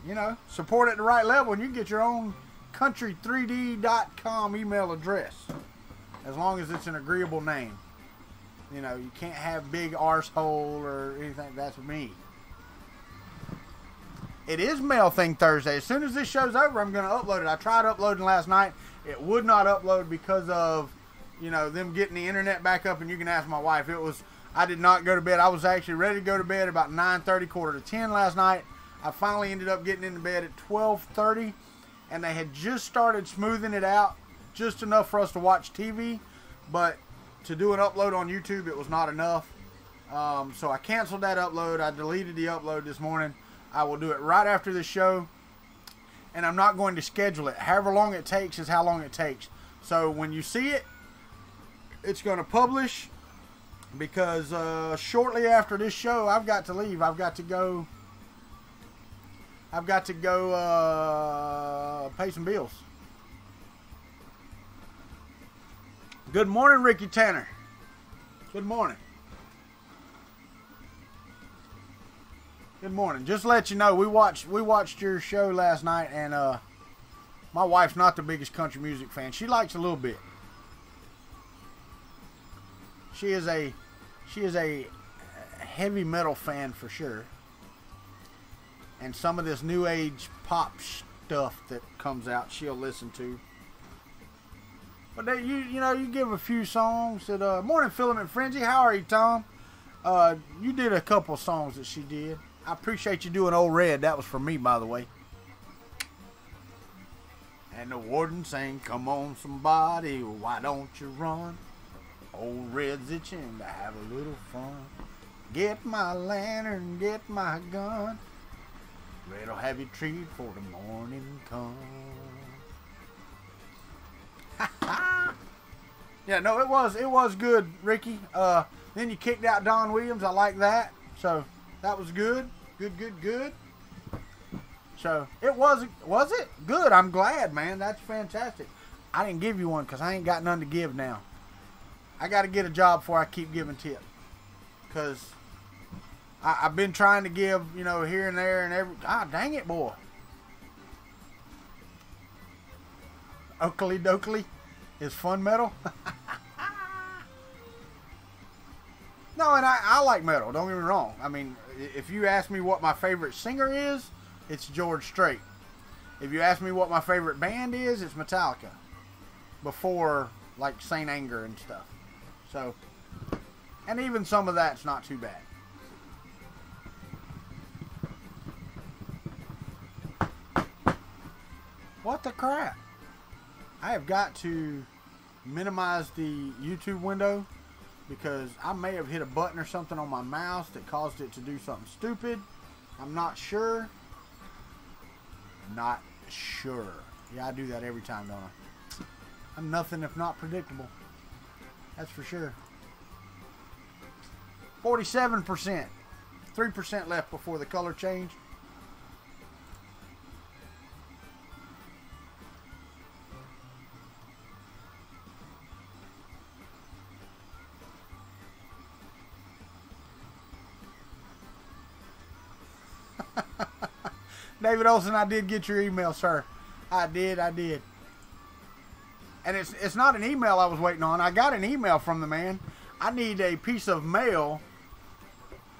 you know, support at the right level and you can get your own country3d.com email address. As long as it's an agreeable name. You know, you can't have big arsehole or anything. That's me. It is Mail Thing Thursday. As soon as this show's over, I'm going to upload it. I tried uploading last night. It would not upload because of, you know, them getting the internet back up. And you can ask my wife. I did not go to bed. I was actually ready to go to bed about 9:30, 9:45 last night. I finally ended up getting into bed at 12:30. and they had just started smoothing it out, just enough for us to watch TV, but to do an upload on YouTube, it was not enough. So I canceled that upload. I deleted the upload this morning. I will do it right after the show, and I'm not going to schedule it. However long it takes is how long it takes. So when you see it, it's going to publish, because shortly after this show, I've got to leave. I've got to go pay some bills. Good morning, Ricky Tanner. Good morning. Good morning. Just to let you know, we watched your show last night, and my wife's not the biggest country music fan. She likes a little bit. She is a heavy metal fan for sure. And some of this new age pop stuff that comes out, she'll listen to. But you give a few songs that morning Filament Frenzy. How are you, Tom? You did a couple songs that she did. I appreciate you doing Old Red. That was for me, by the way. And the warden sang, "Come on, somebody, why don't you run? Old Red's itching to have a little fun. Get my lantern, get my gun. Red'll have you treat for the morning come." Yeah, no, it was good, Ricky. Then you kicked out Don Williams. I like that. So that was good. Good. So it was it? Good. I'm glad, man. That's fantastic. I didn't give you one because I ain't got none to give now. I got to get a job before I keep giving tips. Because I've been trying to give, here and there and every... Ah, dang it, boy. Oakley Dokley is fun metal. No, and I like metal. Don't get me wrong. I mean, if you ask me what my favorite singer is, it's George Strait. If you ask me what my favorite band is, it's Metallica. Before, like, Saint Anger and stuff. So, and even some of that's not too bad. What the crap? I have got to minimize the YouTube window because I may have hit a button or something on my mouse that caused it to do something stupid. I'm not sure. Not sure. Yeah, I do that every time, don't I? I'm nothing if not predictable. That's for sure. 47%. 3% left before the color change. David Olson, I did get your email, sir. I did. And it's not an email I was waiting on. I got an email from the man. I need a piece of mail.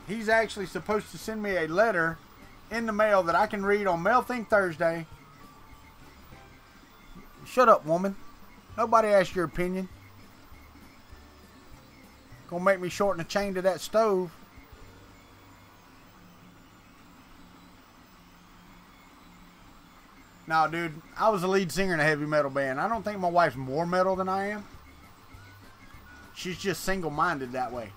He's actually supposed to send me a letter in the mail that I can read on Mail Thing Thursday. Shut up, woman. Nobody asked your opinion. Gonna make me shorten the chain to that stove. No, dude, I was the lead singer in a heavy metal band. I don't think my wife's more metal than I am. She's just single-minded that way.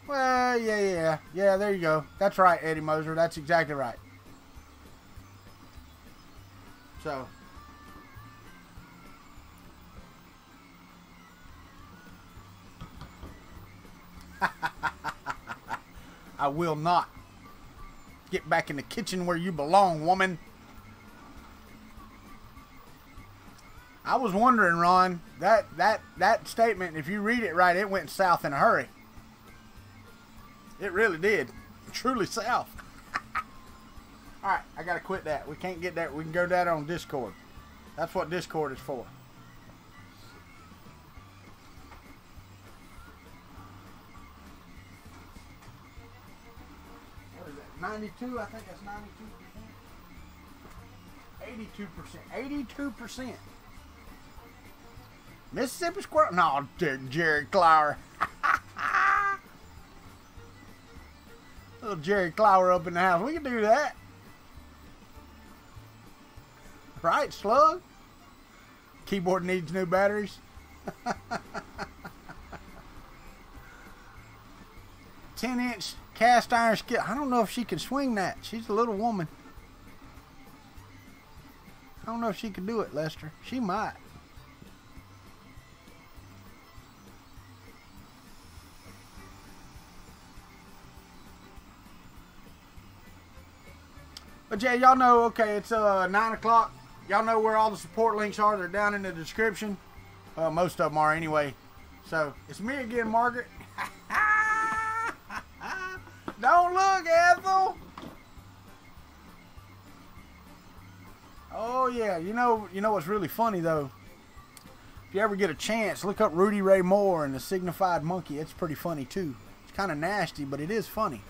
Well, yeah, there you go. That's right, Eddie Moser. That's exactly right. So... I will not. Get back in the kitchen where you belong, woman. I was wondering, Ron, that statement, if you read it right, it went south in a hurry. It really did. Truly south. Alright, I gotta quit that. We can't get that. We can go that on Discord. That's what Discord is for. What is that? 92? I think that's 92%. 82%. 82%. Mississippi Squirrel? No, Jared Clower. Little Jerry Clower up in the house. We can do that. Right, Slug? Keyboard needs new batteries. 10-inch cast iron skillet. I don't know if she can swing that. She's a little woman. I don't know if she can do it, Lester. She might. But yeah, y'all know, okay, it's 9 o'clock. Y'all know where all the support links are. They're down in the description. Most of them are anyway. So, it's me again, Margaret. Don't look, Ethel. Oh, yeah. You know what's really funny, though? If you ever get a chance, look up Rudy Ray Moore and the Signified Monkey. It's pretty funny, too. It's kind of nasty, but it is funny.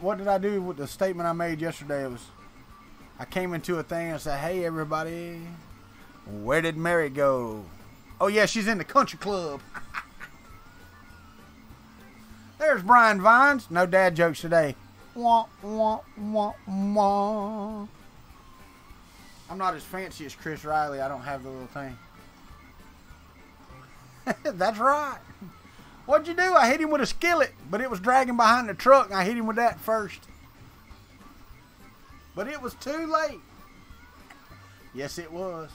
What did I do with the statement I made yesterday? It was, I came into a thing and said, hey, everybody, where did Mary go? Oh, yeah, she's in the country club. There's Brian Vines. No dad jokes today. Wah, wah, wah, wah. I'm not as fancy as Chris Riley. I don't have the little thing. That's right. What'd you do? I hit him with a skillet, but it was dragging behind the truck, and I hit him with that first. But it was too late. Yes, it was.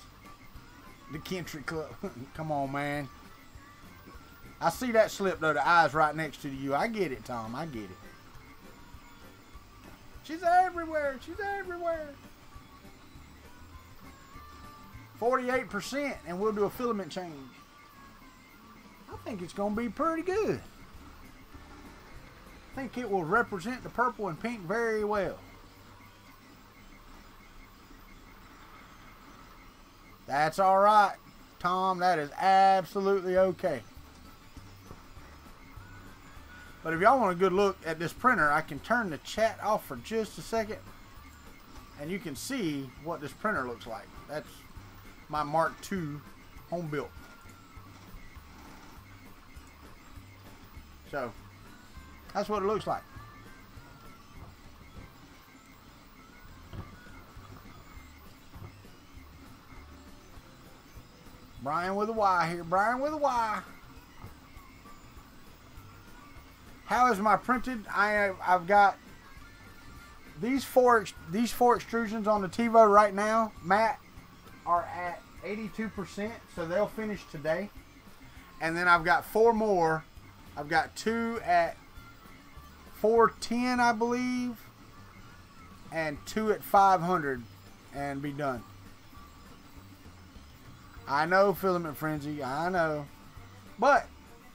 The country club. Come on, man. I see that slip, though. The eye's right next to you. I get it, Tom. I get it. She's everywhere. She's everywhere. 48%, and we'll do a filament change. I think it's going to be pretty good. I think it will represent the purple and pink very well. That's all right, Tom. That is absolutely okay. But if y'all want a good look at this printer, I can turn the chat off for just a second. And you can see what this printer looks like. That's my Mark II home built. So, that's what it looks like. Brian with a Y here. Brian with a Y. How is my printed? I've got these four extrusions on the TiVo right now, Matt, are at 82%, so they'll finish today. And then I've got 4 more. I've got 2 at 410, I believe, and 2 at 500, and be done. I know, Filament Frenzy, I know. But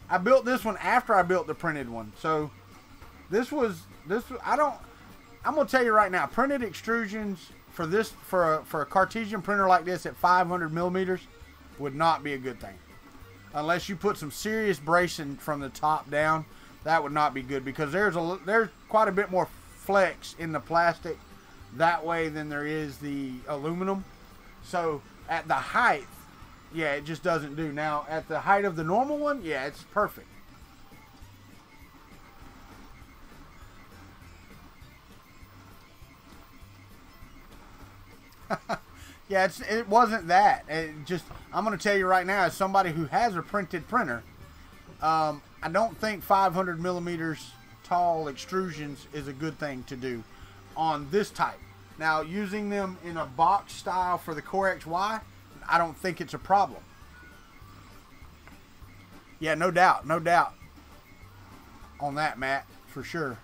I built this one after I built the printed one. So I'm gonna tell you right now, printed extrusions for this, for a Cartesian printer like this at 500 millimeters would not be a good thing. Unless you put some serious bracing from the top down, that would not be good, because there's quite a bit more flex in the plastic that way than there is the aluminum. So at the height, yeah, it just doesn't do. Now at the height of the normal one, yeah, it's perfect. Yeah, it wasn't that. I'm going to tell you right now, as somebody who has a printed printer, I don't think 500 millimeters tall extrusions is a good thing to do on this type. Now, using them in a box style for the Core XY, I don't think it's a problem. Yeah, no doubt on that, Matt, for sure.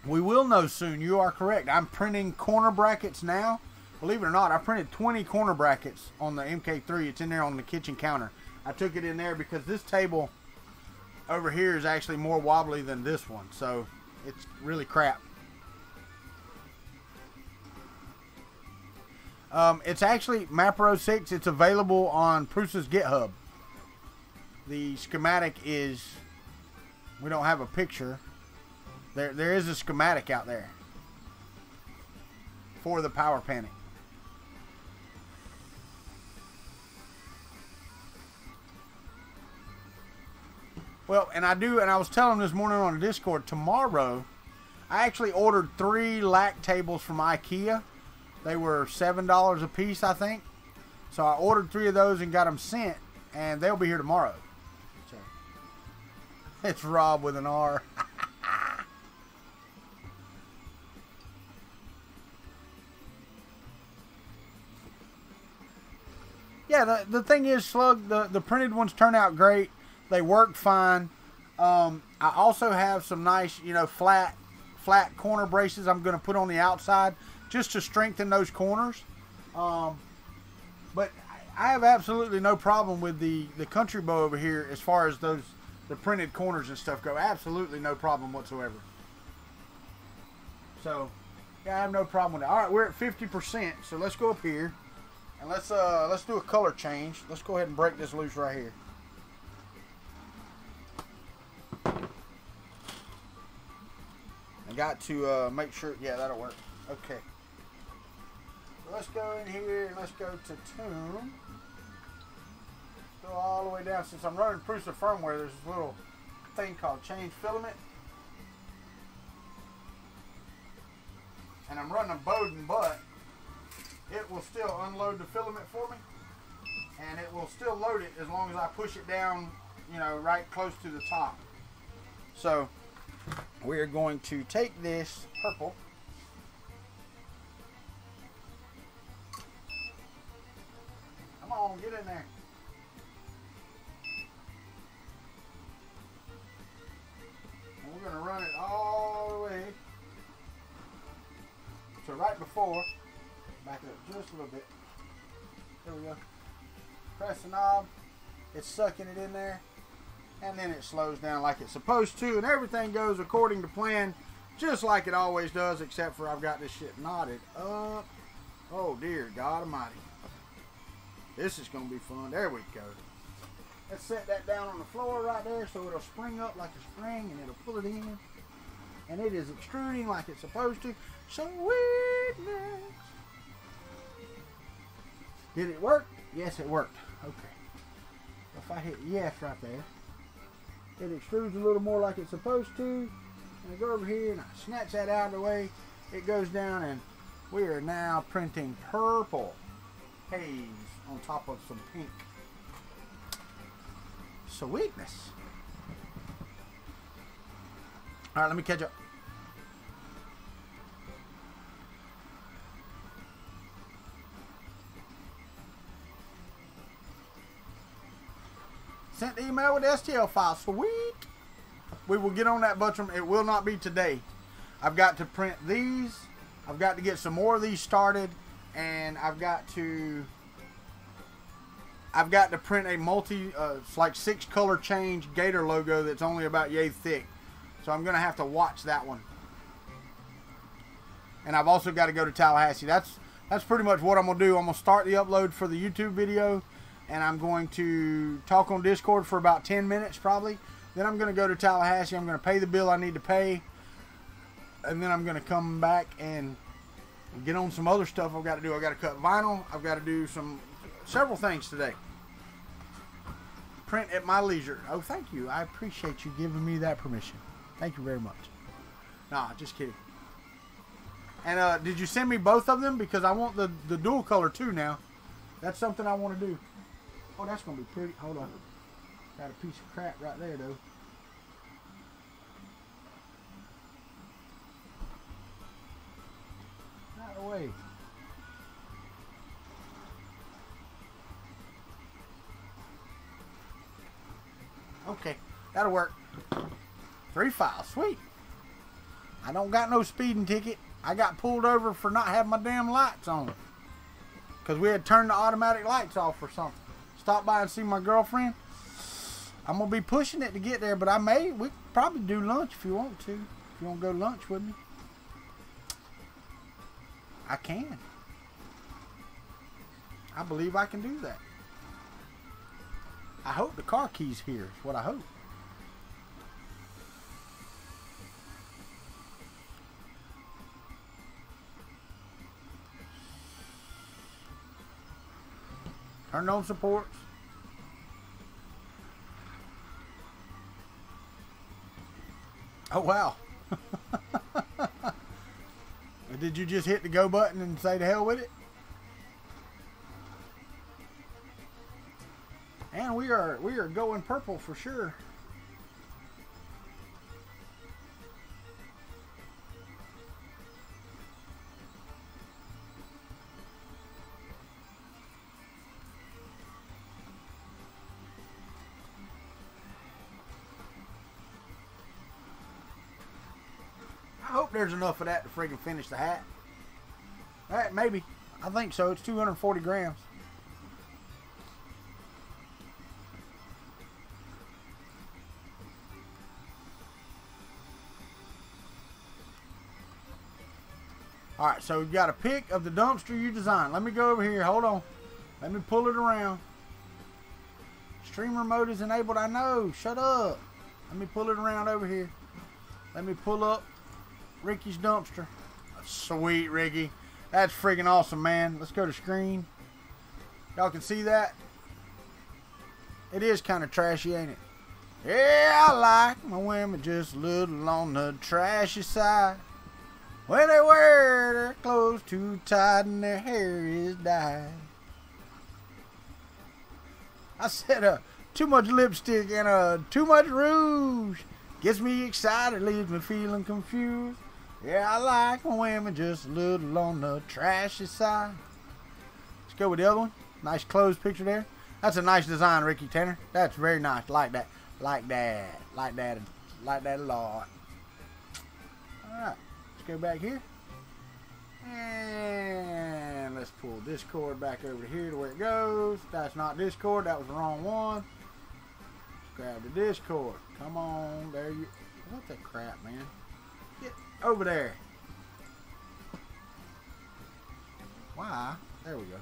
We will know soon. You are correct. I'm printing corner brackets now. Believe it or not, I printed 20 corner brackets on the MK3. It's in there on the kitchen counter. I took it in there because this table over here is actually more wobbly than this one. So it's really crap. It's actually Mapro 6. It's available on Prusa's GitHub. The schematic is, we don't have a picture. There is a schematic out there for the power panic. Well, and I was telling them this morning on the Discord, tomorrow, I actually ordered 3 lac tables from IKEA. They were $7 a piece, I think. So I ordered 3 of those and got them sent, and they'll be here tomorrow. So, it's Rob with an R. Yeah, the thing is, Slug, the printed ones turn out great. They work fine. I also have some nice, you know, flat corner braces I'm going to put on the outside just to strengthen those corners. But I have absolutely no problem with the KuntryBo over here as far as the printed corners and stuff go. Absolutely no problem whatsoever. So, yeah, I have no problem with it. All right, we're at 50%, so let's go up here. And let's do a color change. Let's go ahead and break this loose right here. I got to make sure, yeah, that'll work. Okay. So let's go in here and let's go to tune. Go all the way down. Since I'm running Prusa firmware, there's this little thing called change filament. And I'm running Bowden, but it will still unload the filament for me, and it will still load it as long as I push it down, you know, right close to the top. So we're going to take this purple, come on, get in there, and we're going to run it all the way to right before. Back it up just a little bit. There we go. Press the knob. It's sucking it in there. And then it slows down like it's supposed to. And everything goes according to plan. Just like it always does. Except for I've got this shit knotted up. Oh dear God Almighty. This is going to be fun. There we go. Let's set that down on the floor right there so it'll spring up like a spring. And it'll pull it in. And it is extruding like it's supposed to. Sweetness. Did it work? Yes, it worked. Okay. If I hit yes right there, it extrudes a little more like it's supposed to. And I go over here and I snatch that out of the way. It goes down and we are now printing purple haze on top of some pink. Sweetness. All right, let me catch up. Sent the email with the STL file. Sweet. We will get on that, Buttram. It will not be today. I've got to print these. I've got to get some more of these started. And I've got to print a it's like 6 color change Gator logo that's only about yay thick. So I'm going to have to watch that one. And I've also got to go to Tallahassee. That's pretty much what I'm going to do. I'm going to start the upload for the YouTube video. And I'm going to talk on Discord for about 10 minutes probably. Then I'm going to go to Tallahassee. I'm going to pay the bill I need to pay. And then I'm going to come back and get on some other stuff I've got to do. I've got to cut vinyl. I've got to do several things today. Print at my leisure. Oh, thank you. I appreciate you giving me that permission. Thank you very much. Nah, just kidding. And did you send me both of them? Because I want the dual color too now. That's something I want to do. Oh, that's going to be pretty. Hold on. Got a piece of crap right there, though. Out of the way. Okay, that'll work. 3 files. Sweet. I don't got no speeding ticket. I got pulled over for not having my damn lights on. Because we had turned the automatic lights off or something. Stop by and see my girlfriend. I'm going to be pushing it to get there, but we could probably do lunch if you want to. If you want to go to lunch with me. I can. I believe I can do that. I hope the car key's here. Is what I hope. Turned on supports. Oh, wow. Did you just hit the go button and say to hell with it? And we are going purple for sure. I hope there's enough of that to friggin' finish the hat. Alright, maybe. I think so. It's 240 grams. Alright, so we've got a pic of the dumpster you designed. Let me go over here. Hold on. Let me pull it around. Streamer mode is enabled. I know. Shut up. Let me pull it around over here. Let me pull up Ricky's dumpster. Sweet, Ricky. That's freaking awesome, man. Let's go to screen. Y'all can see that? It is kind of trashy, ain't it? Yeah, I like my women just a little on the trashy side. When they wear their clothes too tight and their hair is dyed. I said too much lipstick and too much rouge. Gets me excited, leaves me feeling confused. Yeah, I like my women just a little on the trashy side. Let's go with the other one. Nice closed picture there. That's a nice design, Ricky Tanner. That's very nice. Like that. Like that. Like that. Like that a lot. Alright. Let's go back here. And let's pull Discord back over here to where it goes. That's not Discord. That was the wrong one. Let's grab the Discord. Come on. There you... What the crap, man? Get over there. Why? There we go.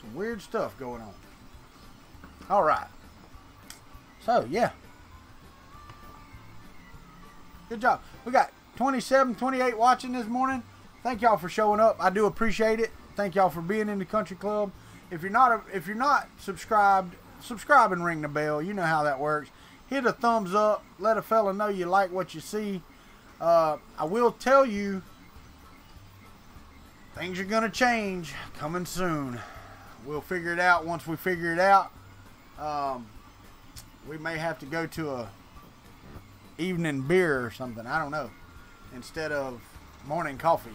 Some weird stuff going on. Alright. So, yeah. Good job. We got 27, 28 watching this morning. Thank y'all for showing up. I do appreciate it. Thank y'all for being in the country club. If you're not subscribed, subscribe and ring the bell. You know how that works. Hit a thumbs up. Let a fella know you like what you see. I will tell you, things are going to change coming soon. We'll figure it out once we figure it out. We may have to go to a evening beer or something. I don't know. Instead of morning coffee.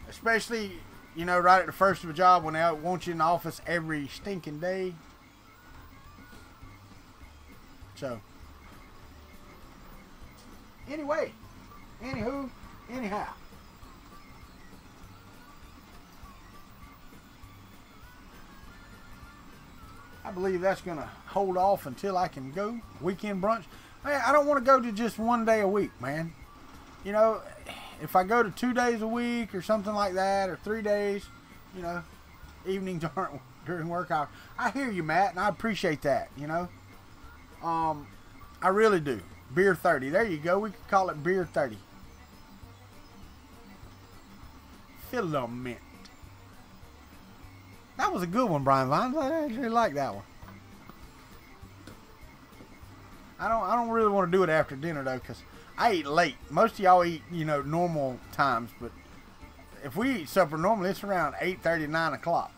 Especially, you know, right at the first of a job when they want you in the office every stinking day. So, anyway, anywho, anyhow. I believe that's going to hold off until I can go. Weekend brunch. Man, I don't want to go to just one day a week, man. You know, if I go to 2 days a week or something like that, or 3 days, you know, evenings aren't during work hours. I hear you, Matt, and I appreciate that, you know. I really do. Beer 30. There you go. We could call it Beer 30. Filament. That was a good one, Brian Vines. I actually like that one. I don't really want to do it after dinner though, because I eat late. Most of y'all eat, you know, normal times, but if we eat supper normally, it's around 8:30, 9 o'clock.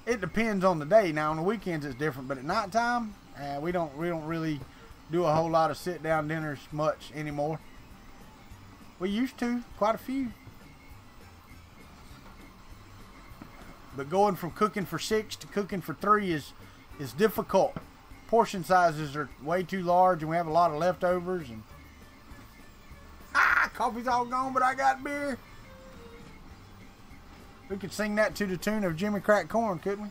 It depends on the day. Now on the weekends it's different, but at nighttime, we don't really do a whole lot of sit down dinners much anymore. We used to, quite a few. But going from cooking for 6 to cooking for 3 is difficult. Portion sizes are way too large, and we have a lot of leftovers. And coffee's all gone, but I got beer. We could sing that to the tune of Jimmy Crack Corn, couldn't we?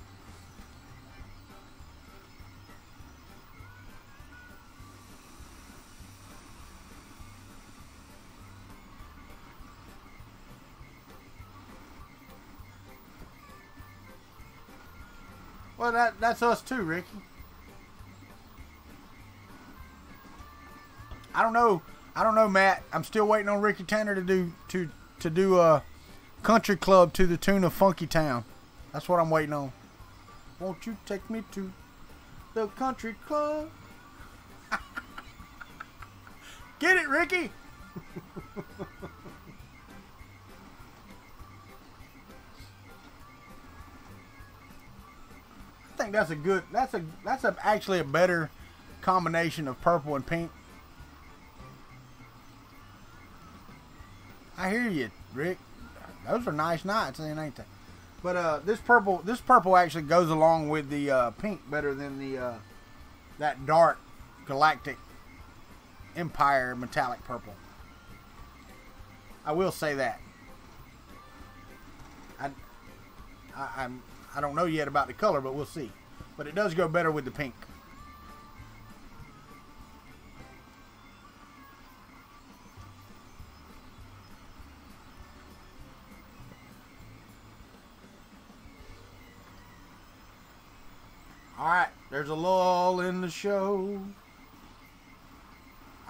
Well, that's us too, Ricky. I don't know, Matt. I'm still waiting on Ricky Tanner to do a country club to the tune of Funky Town. That's what I'm waiting on. Won't you take me to the country club? Get it, Ricky? I think that's a good. That's actually a better combination of purple and pink. I hear you, Rick. Those are nice nights, ain't they? But this purple actually goes along with the pink better than the that dark galactic Empire metallic purple. I will say that. I don't know yet about the color, but we'll see. But it does go better with the pink. Alright, there's a lull in the show.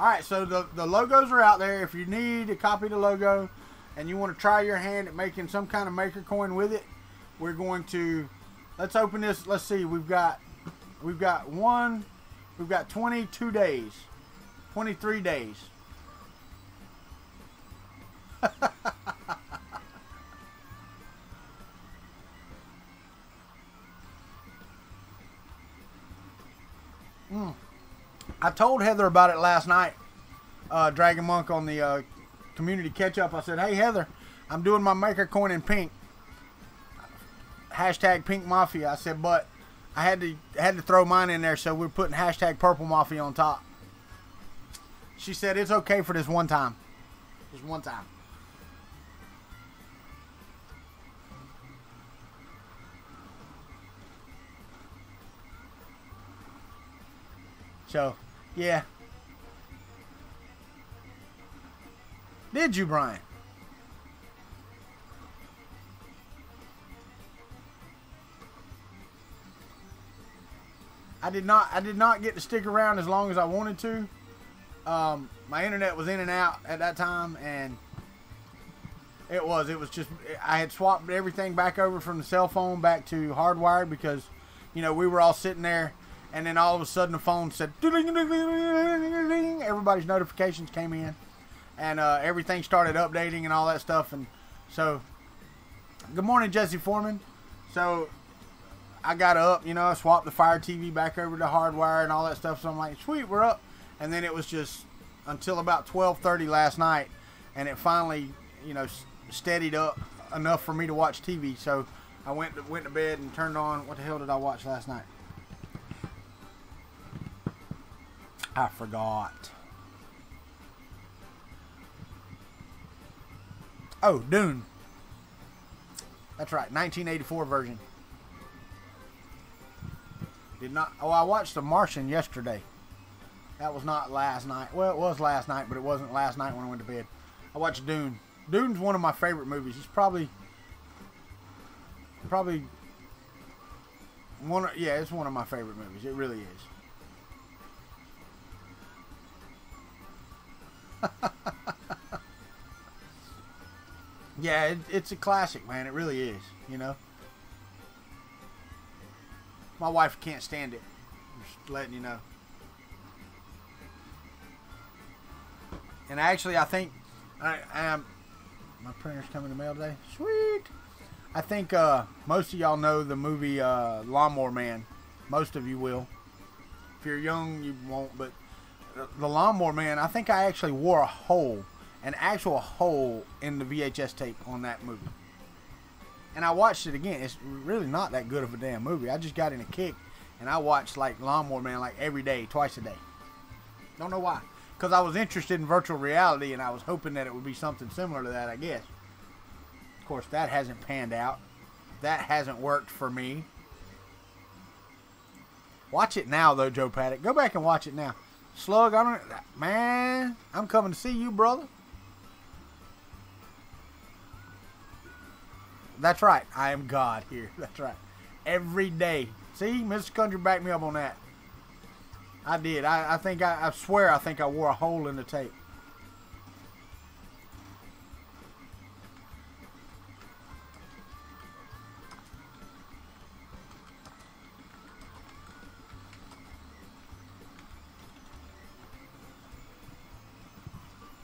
Alright, so the logos are out there. If you need a copy of the logo and you want to try your hand at making some kind of maker coin with it, we're going to, let's open this. Let's see, we've got 22 days, 23 days. I told Heather about it last night, Dragon Monk on the community catch up. I said, hey Heather, I'm doing my maker coin in pink. Hashtag Pink Mafia. I said, but I had to throw mine in there, so we're putting hashtag Purple Mafia on top. She said it's okay for this one time. Just one time. So, yeah. Did you, Brian? I did not get to stick around as long as I wanted to. My internet was in and out at that time, and it was just, I had swapped everything back over from the cell phone back to hardwired because, you know, we were all sitting there, and then all of a sudden the phone said, everybody's notifications came in, and everything started updating and all that stuff. And so, good morning, Jesse Foreman. So I got up, you know, I swapped the Fire TV back over to hardwire and all that stuff. So I'm like, sweet, we're up. And then it was just until about 12:30 last night, and it finally, you know, steadied up enough for me to watch TV. So I went to bed and turned on. What the hell did I watch last night? I forgot. Oh, Dune. That's right, 1984 version. I watched The Martian yesterday. That was not last night. Well, it was last night, but it wasn't last night when I went to bed. I watched Dune. Dune's one of my favorite movies. It's probably one. Yeah, it's one of my favorite movies. It really is. Yeah, it's a classic, man. It really is. You know. My wife can't stand it. Just letting you know. And actually, I think my printer's coming in the mail today. Sweet. I think most of y'all know the movie Lawnmower Man. Most of you will. If you're young, you won't. But the Lawnmower Man, I think I actually wore an actual hole in the VHS tape on that movie. And I watched it again. It's really not that good of a damn movie. I just got in a kick, and I watched like Lawnmower Man like every day, twice a day. Don't know why. Because I was interested in virtual reality, and I was hoping that it would be something similar to that, I guess. Of course, that hasn't panned out. That hasn't worked for me. Watch it now, though, Joe Paddock. Go back and watch it now. Slug, man, I'm coming to see you, brother. That's right. I am God here. That's right. every day. See, Mr. Country backed me up on that. I did. I swear I think I wore a hole in the tape.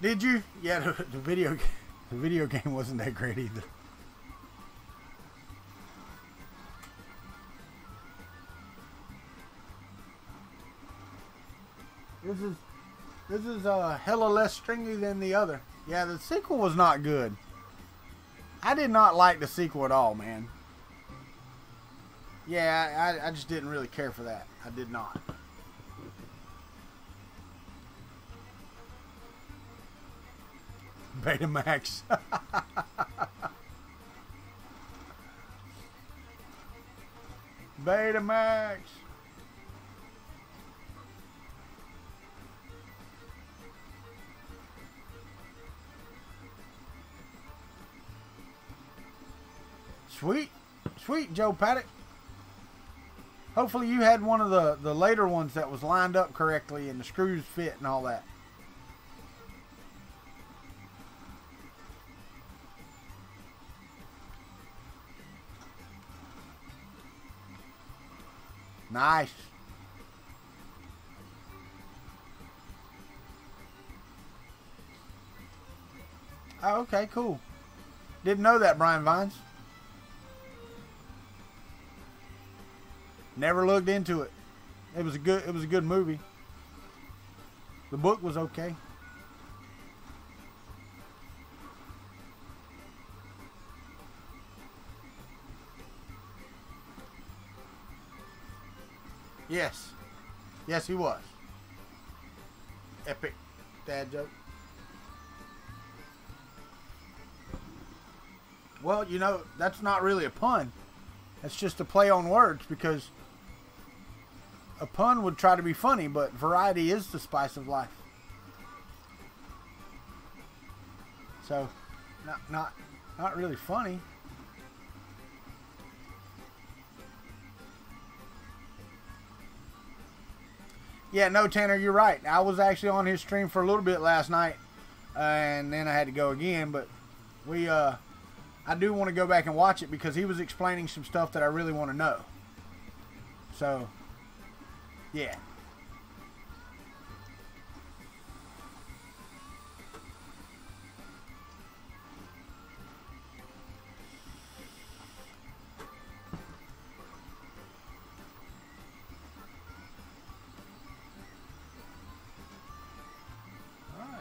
Did you? Yeah, the video game wasn't that great either. This is hella less stringy than the other. Yeah, the sequel was not good. I did not like the sequel at all, man. Yeah, I just didn't really care for that. I did not. Betamax. Betamax. Sweet Joe Paddock. Hopefully you had one of the later ones that was lined up correctly and the screws fit and all that. Nice. Oh, okay, cool. Didn't know that, Brian Vines. Never looked into it. It was a good movie. The book was okay. Yes. Yes, he was. Epic dad joke. Well, you know, that's not really a pun. That's just a play on words, because a pun would try to be funny, but variety is the spice of life. So, not really funny. Yeah, no, Tanner, you're right. I was actually on his stream for a little bit last night, and then I had to go again. But I do want to go back and watch it because he was explaining some stuff that I really want to know. So, yeah.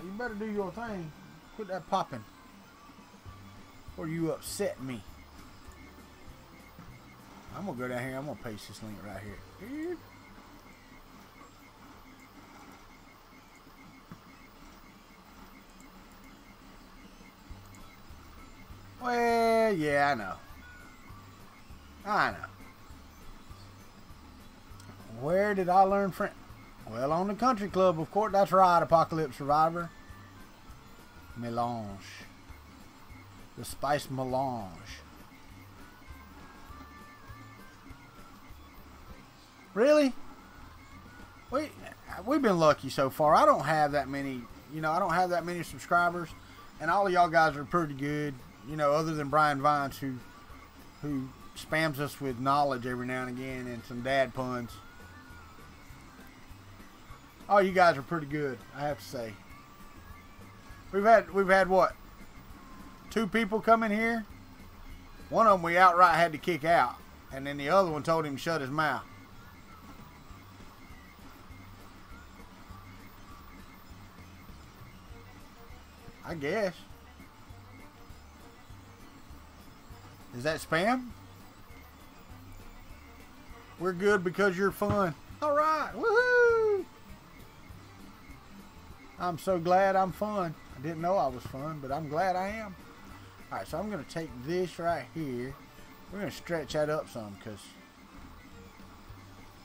You better do your thing. Quit that popping, or you upset me. I'm gonna go down here. I'm gonna paste this link right here. Well, yeah, I know. I know. Where did I learn French? Well, on the country club, of course. That's right, Apocalypse Survivor. Melange. The spice melange. Really? We've been lucky so far. I don't have that many, I don't have that many subscribers. And all of y'all guys are pretty good, other than Brian Vines, who spams us with knowledge every now and again and some dad puns. Oh, you guys are pretty good, I have to say. We've had what? 2 people come in here. One of them we outright had to kick out, and then the other one told him to shut his mouth. I guess. Is that spam? We're good because you're fun. All right, woohoo! I'm so glad I'm fun. I didn't know I was fun, but I'm glad I am. All right, so I'm going to take this right here. We're going to stretch that up some because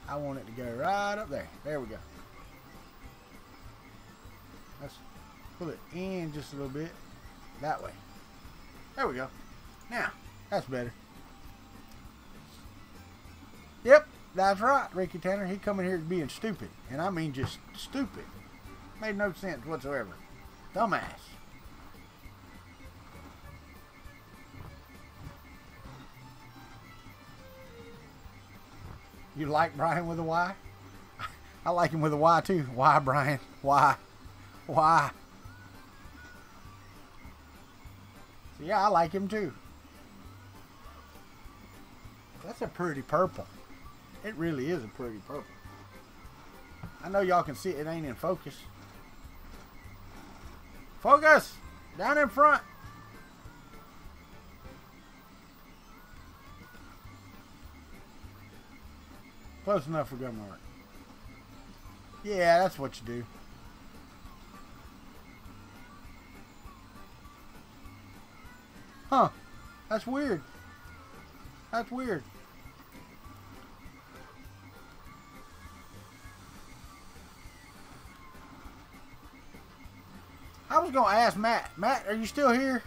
I want it to go right up there. There we go. Let's pull it in just a little bit. That way. There we go. Now, that's better. Yep, that's right, Ricky Tanner. He coming here being stupid. And I mean just stupid. Made no sense whatsoever. Dumbass. You like Brian with a Y? I like him with a Y too. Why, Brian? Why? Why? So yeah, I like him too. That's a pretty purple. It really is a pretty purple. I know y'all can see it. It ain't in focus. Focus! Down in front. Close enough for Governor Art. Yeah, that's what you do. Huh. That's weird. That's weird. I was going to ask Matt. Matt, are you still here?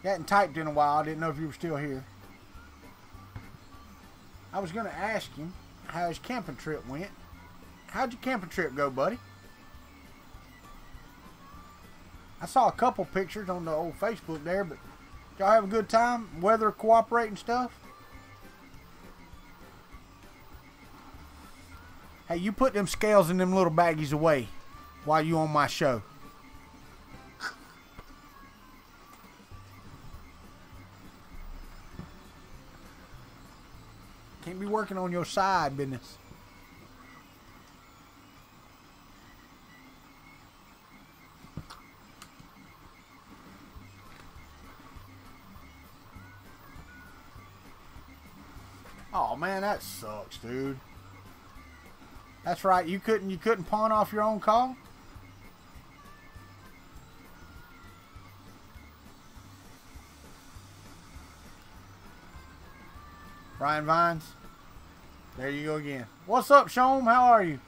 You hadn't typed in a while. I didn't know if you were still here. I was going to ask him how his camping trip went. How'd your camping trip go, buddy? I saw a couple pictures on the old Facebook there, but y'all have a good time? Weather cooperating stuff? Hey, you put them scales in them little baggies away while you on my show. Can't be working on your side business. Oh man, that sucks, dude. That's right. You couldn't pawn off your own call? Brian Vines. There you go again. What's up, Shom? How are you?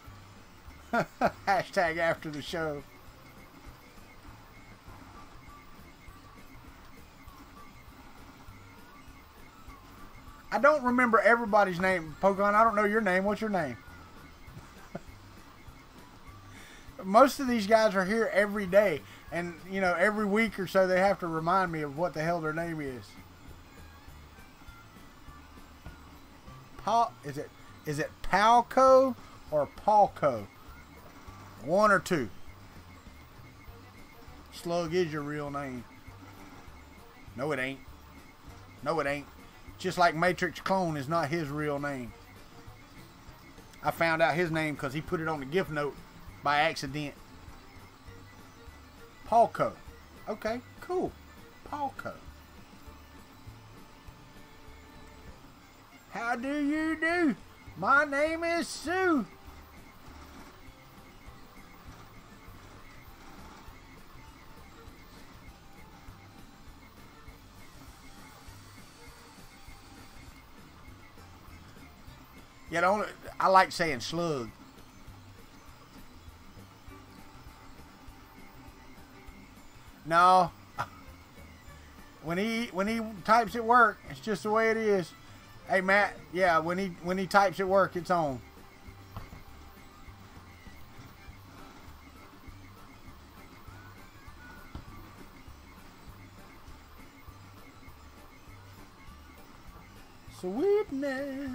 Hashtag after the show. I don't remember everybody's name. Pokon, I don't know your name. What's your name? Most of these guys are here every day. And, you know, every week or so they have to remind me of what the hell their name is. Is it Palco or Palco? One or two. Slug is your real name. No, it ain't. No, it ain't. Just like Matrix Clone is not his real name. I found out his name because he put it on the gift note by accident. Palco. Okay, cool. Palco. How do you do? My name is Sue. Yeah, I like saying slug. No. When he types at work, it's just the way it is. Hey Matt, yeah, when he types at work, it's on. Sweetness.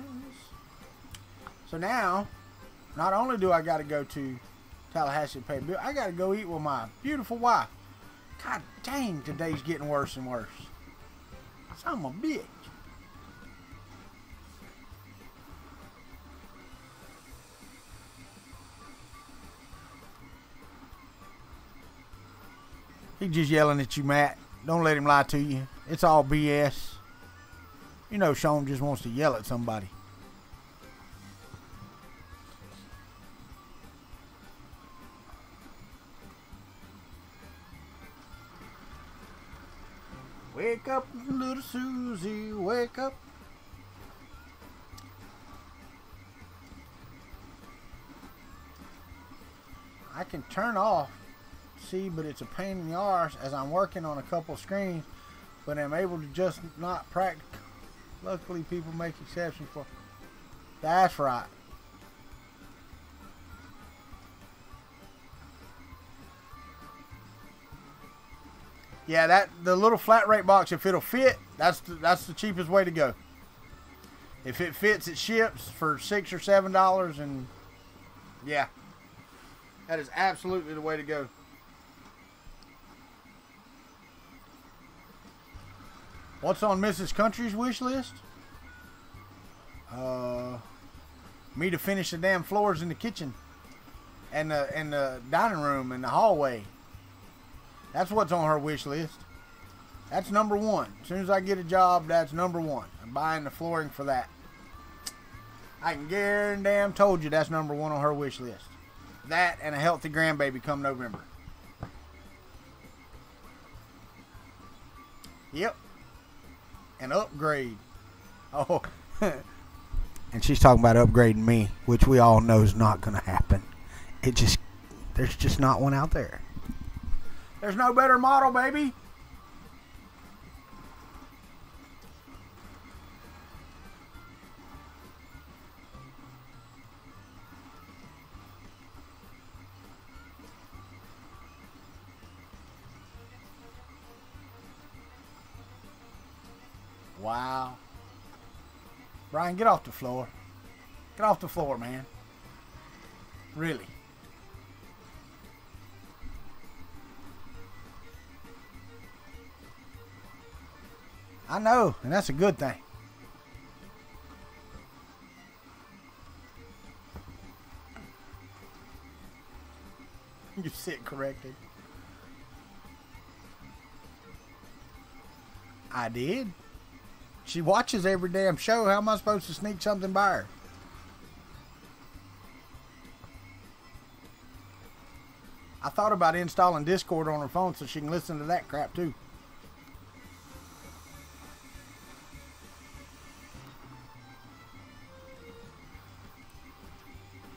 So now, not only do I got to go to Tallahassee to pay a bill, I got to go eat with my beautiful wife. God dang, today's getting worse and worse. Son of a bitch. He's just yelling at you, Matt. Don't let him lie to you. It's all BS. You know Sean just wants to yell at somebody. Wake up, little Susie, wake up. I can turn off, see, but it's a pain in the arse as I'm working on a couple screens, but I'm able to just not practice. Luckily, people make exceptions for. That's right. Yeah, the little flat rate box, if it'll fit, that's the cheapest way to go. If it fits, it ships for $6 or $7, and yeah, that is absolutely the way to go. What's on Mrs. Kuntry's wish list? Me to finish the damn floors in the kitchen and the dining room and the hallway. That's what's on her wish list. That's number one. As soon as I get a job, that's number one. I'm buying the flooring for that. I can guarantee told you that's number one on her wish list. That and a healthy grandbaby come November. Yep. An upgrade. Oh. And she's talking about upgrading me, which we all know is not going to happen. There's just not one out there. There's no better model, baby. Wow. Brian, get off the floor. Get off the floor, man. Really. I know, and that's a good thing. You sit corrected. I did. She watches every damn show. How am I supposed to sneak something by her? I thought about installing Discord on her phone so she can listen to that crap too.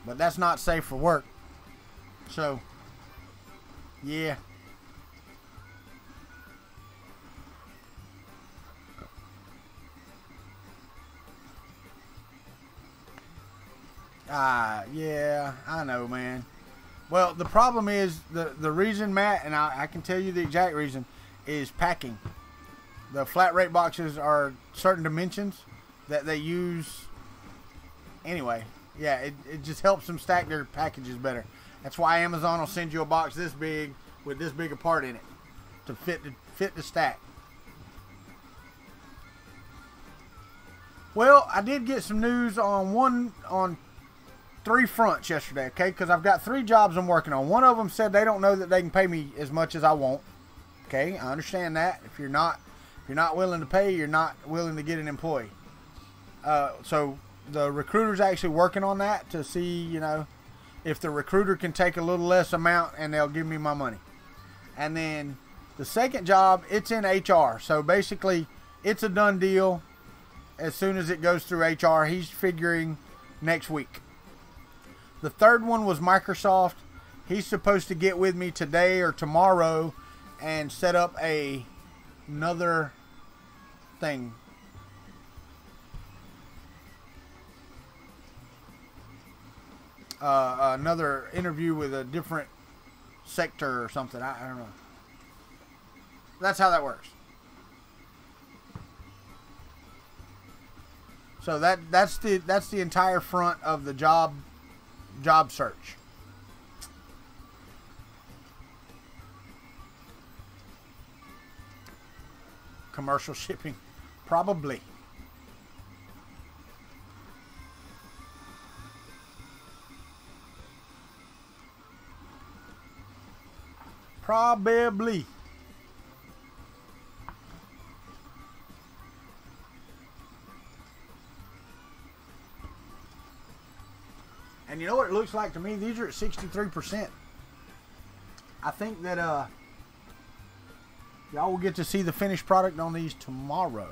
But that's not safe for work. So, yeah. Yeah, I know, man. Well, the problem is, the reason, Matt, and I can tell you the exact reason, is packing. The flat rate boxes are certain dimensions that they use. Anyway, yeah, it just helps them stack their packages better. That's why Amazon will send you a box this big with this big a part in it to fit the stack. Well, I did get some news on 3 fronts yesterday, okay? Because I've got 3 jobs I'm working on. One of them said they don't know that they can pay me as much as I want. Okay, I understand that. If you're not willing to pay, you're not willing to get an employee. So the recruiter's actually working on that to see, you know, if the recruiter can take a little less amount and they'll give me my money. And then the second job, it's in HR. So basically, it's a done deal. As soon as it goes through HR, he's figuring next week. The third one was Microsoft. He's supposed to get with me today or tomorrow and set up another thing. Another interview with a different sector or something. I don't know. That's how that works. So that's the entire front of the job search. Commercial shipping, probably. Probably. And you know what it looks like to me? These are at 63%. I think that y'all will get to see the finished product on these tomorrow,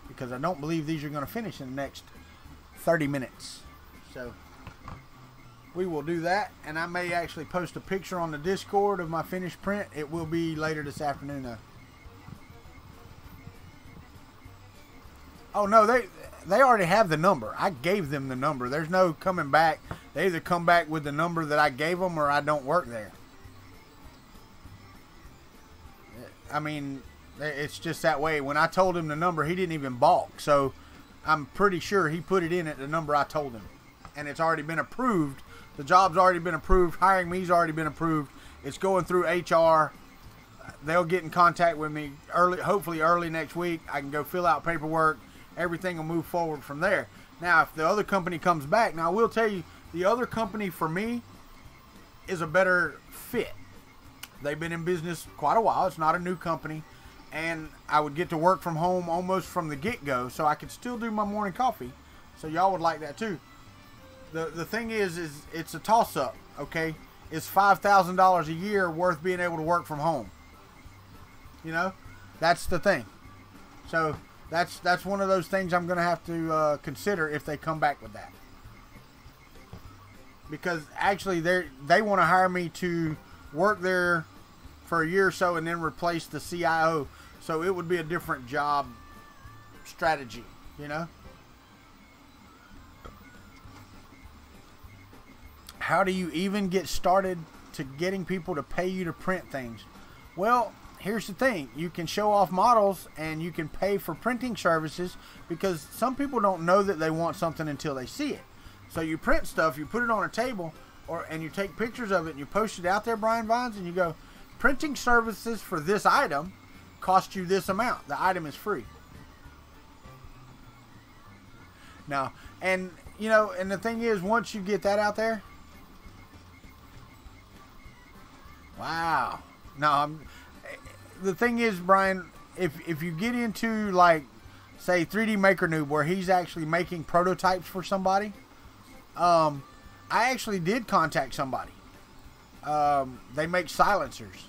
because I don't believe these are going to finish in the next 30 minutes. So we will do that, and I may actually post a picture on the Discord of my finished print. It will be later this afternoon though. Oh no, they already have the number. I gave them the number. There's no coming back. They either come back with the number that I gave them, or I don't work there. I mean, it's just that way. When I told him the number, he didn't even balk. So I'm pretty sure he put it in at the number I told him, and it's already been approved. The job's already been approved. Hiring me's already been approved. It's going through HR. They'll get in contact with me hopefully early next week. I can go fill out paperwork. Everything will move forward from there. Now, if the other company comes back, now I will tell you, the other company for me is a better fit. They've been in business quite a while. It's not a new company. And I would get to work from home almost from the get-go, so I could still do my morning coffee. So y'all would like that too. The thing is it's a toss-up, okay? It's $5,000 a year worth being able to work from home. You know? That's the thing. So that's one of those things I'm going to have to consider if they come back with that. Because actually they want to hire me to work there for a year or so and then replace the CIO. So it would be a different job strategy, you know? How do you even get started to getting people to pay you to print things? Well, here's the thing. You can show off models and you can pay for printing services, because some people don't know that they want something until they see it. So you print stuff, you put it on a table, and you take pictures of it and you post it out there, Brian Vines, and you go, printing services for this item cost you this amount. The item is free. Now, and you know, and the thing is, once you get that out there, wow. No, the thing is, Brian, if you get into, like, say 3D Maker Noob, where he's actually making prototypes for somebody, I actually did contact somebody. They make silencers.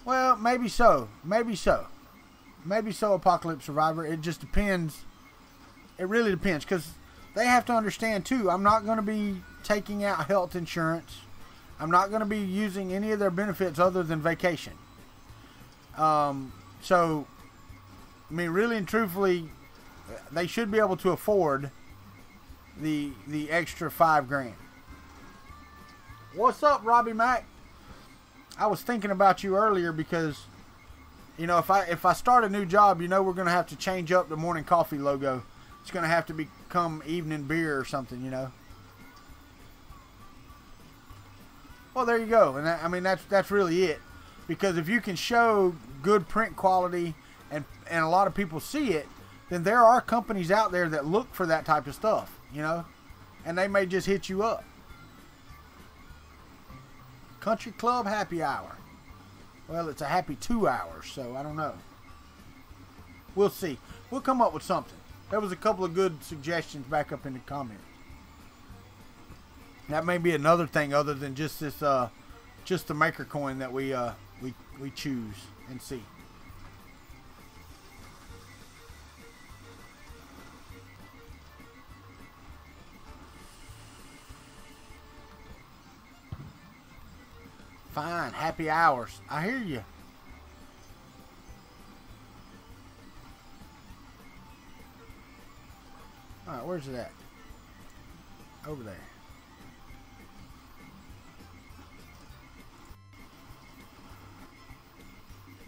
Well, maybe so. Maybe so. Maybe so, Apocalypse Survivor. It just depends. It really depends, because they have to understand, too, I'm not going to be taking out health insurance. I'm not going to be using any of their benefits other than vacation. So, I mean, really and truthfully, they should be able to afford the extra $5,000. What's up, Robbie Mack? I was thinking about you earlier because, you know, if I start a new job, you know, we're going to have to change up the morning coffee logo. It's going to have to become evening beer or something, you know. Well, there you go. And I mean, that's really it. Because if you can show good print quality and a lot of people see it, then there are companies out there that look for that type of stuff, you know. And they may just hit you up. Country Club happy hour. Well, it's a happy 2 hours, so I don't know. We'll see. We'll come up with something. There was a couple of good suggestions back up in the comments. That may be another thing other than just this, just the maker coin that we choose and see. Fine, happy hours. I hear you. All right, where's it at? Over there.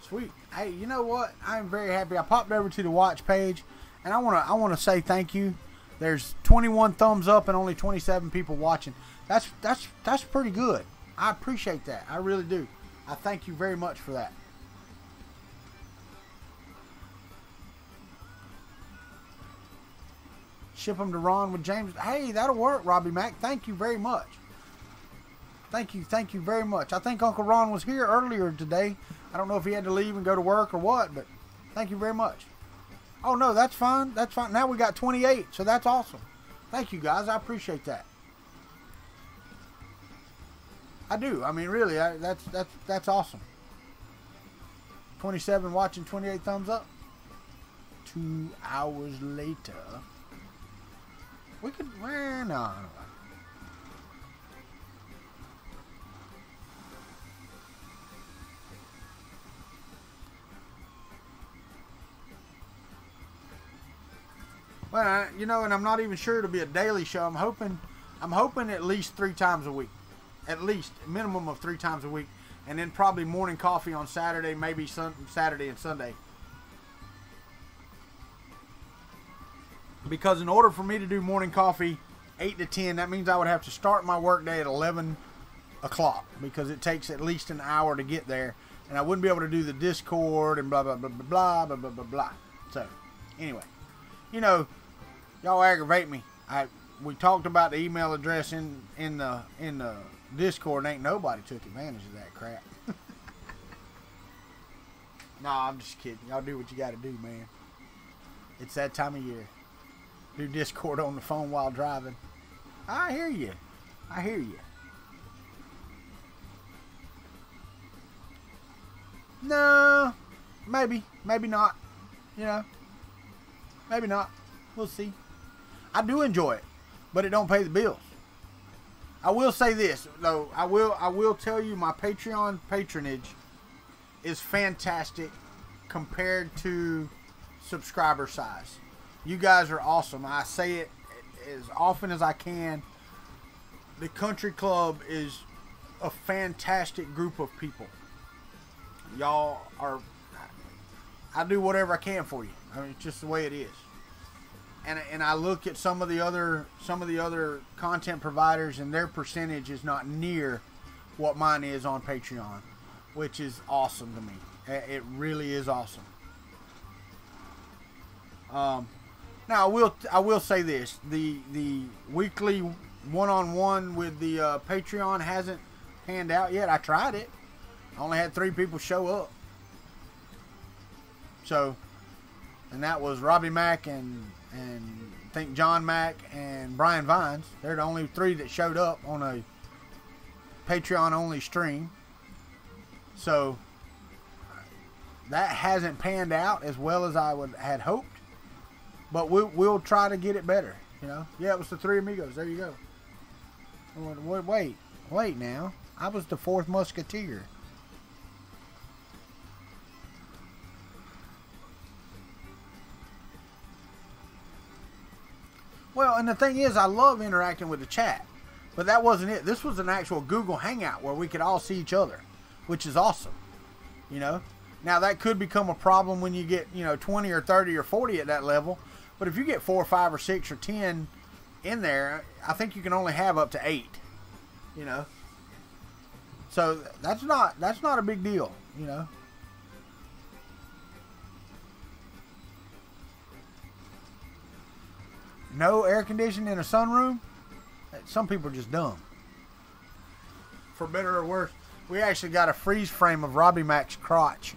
Sweet. Hey, you know what? I'm very happy. I popped over to the watch page, and I wanna say thank you. There's 21 thumbs up and only 27 people watching. That's pretty good. I appreciate that. I really do. I thank you very much for that. Ship them to Ron with James. Hey, that'll work, Robbie Mack. Thank you very much. Thank you very much. I think Uncle Ron was here earlier today. I don't know if he had to leave and go to work or what, but thank you very much. Oh, no, that's fine. That's fine. Now we got 28, so that's awesome. Thank you, guys. I appreciate that. I do. I mean, really, that's awesome. 27 watching, 28 thumbs up. 2 hours later. We could, well, no. Well, you know, and I'm not even sure it'll be a daily show. I'm hoping at least 3 times a week. At least, a minimum of 3 times a week. And then probably morning coffee on Saturday, maybe Saturday and Sunday. Because in order for me to do morning coffee 8 to 10, that means I would have to start my work day at 11 o'clock. Because it takes at least an hour to get there. And I wouldn't be able to do the Discord and blah, blah, blah, blah, blah, blah, blah, blah. So, anyway. You know, y'all aggravate me. We talked about the email address in the Discord, and ain't nobody took advantage of that crap. Nah, I'm just kidding. Y'all do what you got to do, man. It's that time of year. Do Discord on the phone while driving. I hear you. I hear you. No, maybe not. You know. Maybe not. We'll see. I do enjoy it, but it don't pay the bills. I will say this, though. I will tell you my Patreon patronage is fantastic compared to subscriber size. You guys are awesome. I say it as often as I can. The Country Club is a fantastic group of people. Y'all are... I do whatever I can for you. I mean, it's just the way it is. And I look at some of the other content providers, and their percentage is not near what mine is on Patreon, which is awesome to me. It really is awesome. Now I will say this: the weekly one-on-one with the Patreon hasn't panned out yet. I tried it. I only had 3 people show up. So, and that was Robbie Mack and I think John Mack and Brian Vines. They're the only 3 that showed up on a Patreon only stream. So that hasn't panned out as well as I had hoped. But we'll try to get it better. You know, yeah, it was the 3 amigos. There you go. Wait now. I was the 4th musketeer. Well, and the thing is, I love interacting with the chat. But that wasn't it. This was an actual Google Hangout where we could all see each other, which is awesome. You know? Now, that could become a problem when you get, 20 or 30 or 40 at that level. But if you get 4 or 5 or 6 or 10 in there, I think you can only have up to 8. You know? So, that's not a big deal, you know? No air conditioning in a sunroom? Some people are just dumb. For better or worse, we actually got a freeze frame of Robbie Mac's crotch.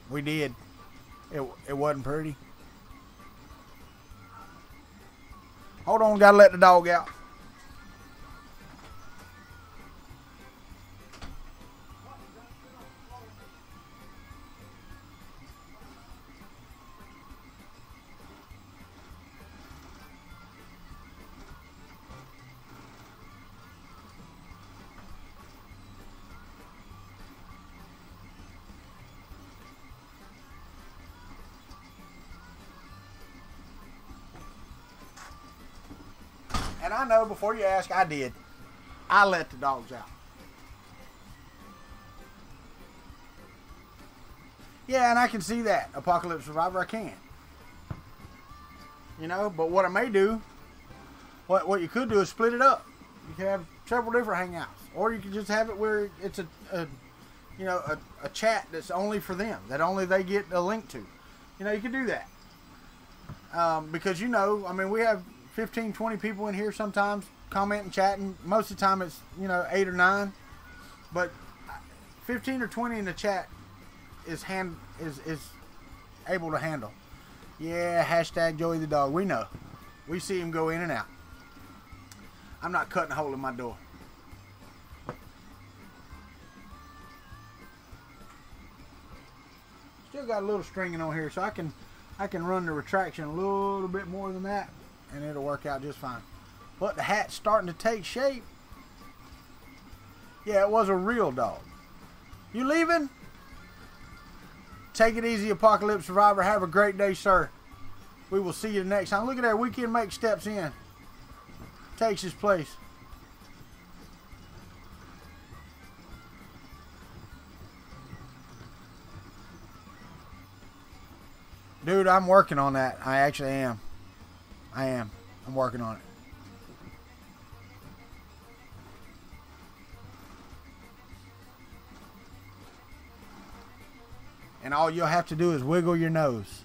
We did. It wasn't pretty. Hold on, gotta let the dog out. And I know, before you ask, I did. I let the dogs out. Yeah, and I can see that. Apocalypse Survivor, I can. You know, but what I may do, what you could do is split it up. You can have several different hangouts. Or you can just have it where it's a chat that's only for them. That only they get a link to. You know, you can do that. Because, I mean, we have 15, 20 people in here sometimes commenting, chatting. Most of the time it's, 8 or 9. But 15 or 20 in the chat is able to handle. Yeah, hashtag Joey the dog. We know. We see him go in and out. I'm not cutting a hole in my door. Still got a little stringing on here, so I can run the retraction a little bit more than that, and it'll work out just fine. But the hat's starting to take shape. Yeah, it was a real dog. You leaving? Take it easy, Apocalypse Survivor. Have a great day, sir. We will see you next time. Look at that. Weekend Make steps in. Takes his place. Dude, I'm working on that. I actually am. I'm working on it. And all you'll have to do is wiggle your nose.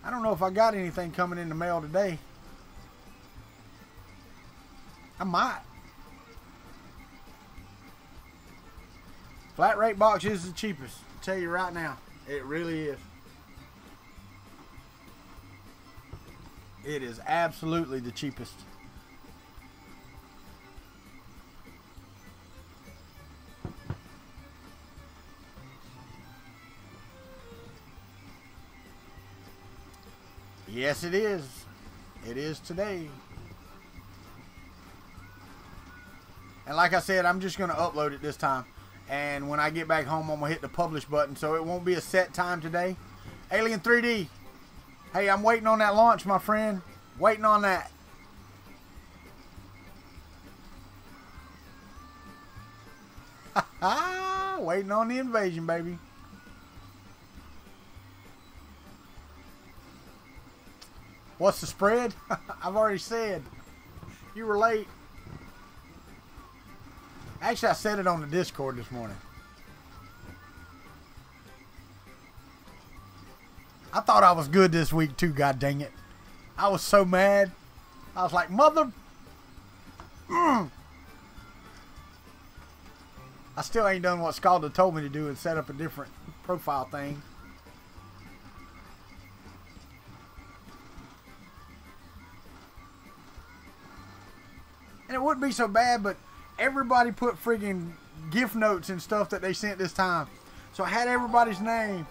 I don't know if I got anything coming in the mail today. I might. Flat rate box is the cheapest. I'll tell you right now. It really is. It is absolutely the cheapest. Yes, it is. It is today. And like I said, I'm just going to upload it this time. And when I get back home, I'm going to hit the publish button. So it won't be a set time today. Alien 3D. Hey, I'm waiting on that launch, my friend. Waiting on that. Waiting on the invasion, baby. What's the spread? I've already said. You were late. Actually, I said it on the Discord this morning. I thought I was good this week too, god dang it. I was so mad. I was like, mother... I still ain't done what Scalda told me to do and set up a different profile thing. And it wouldn't be so bad, but everybody put friggin' gift notes and stuff that they sent this time. So I had everybody's name.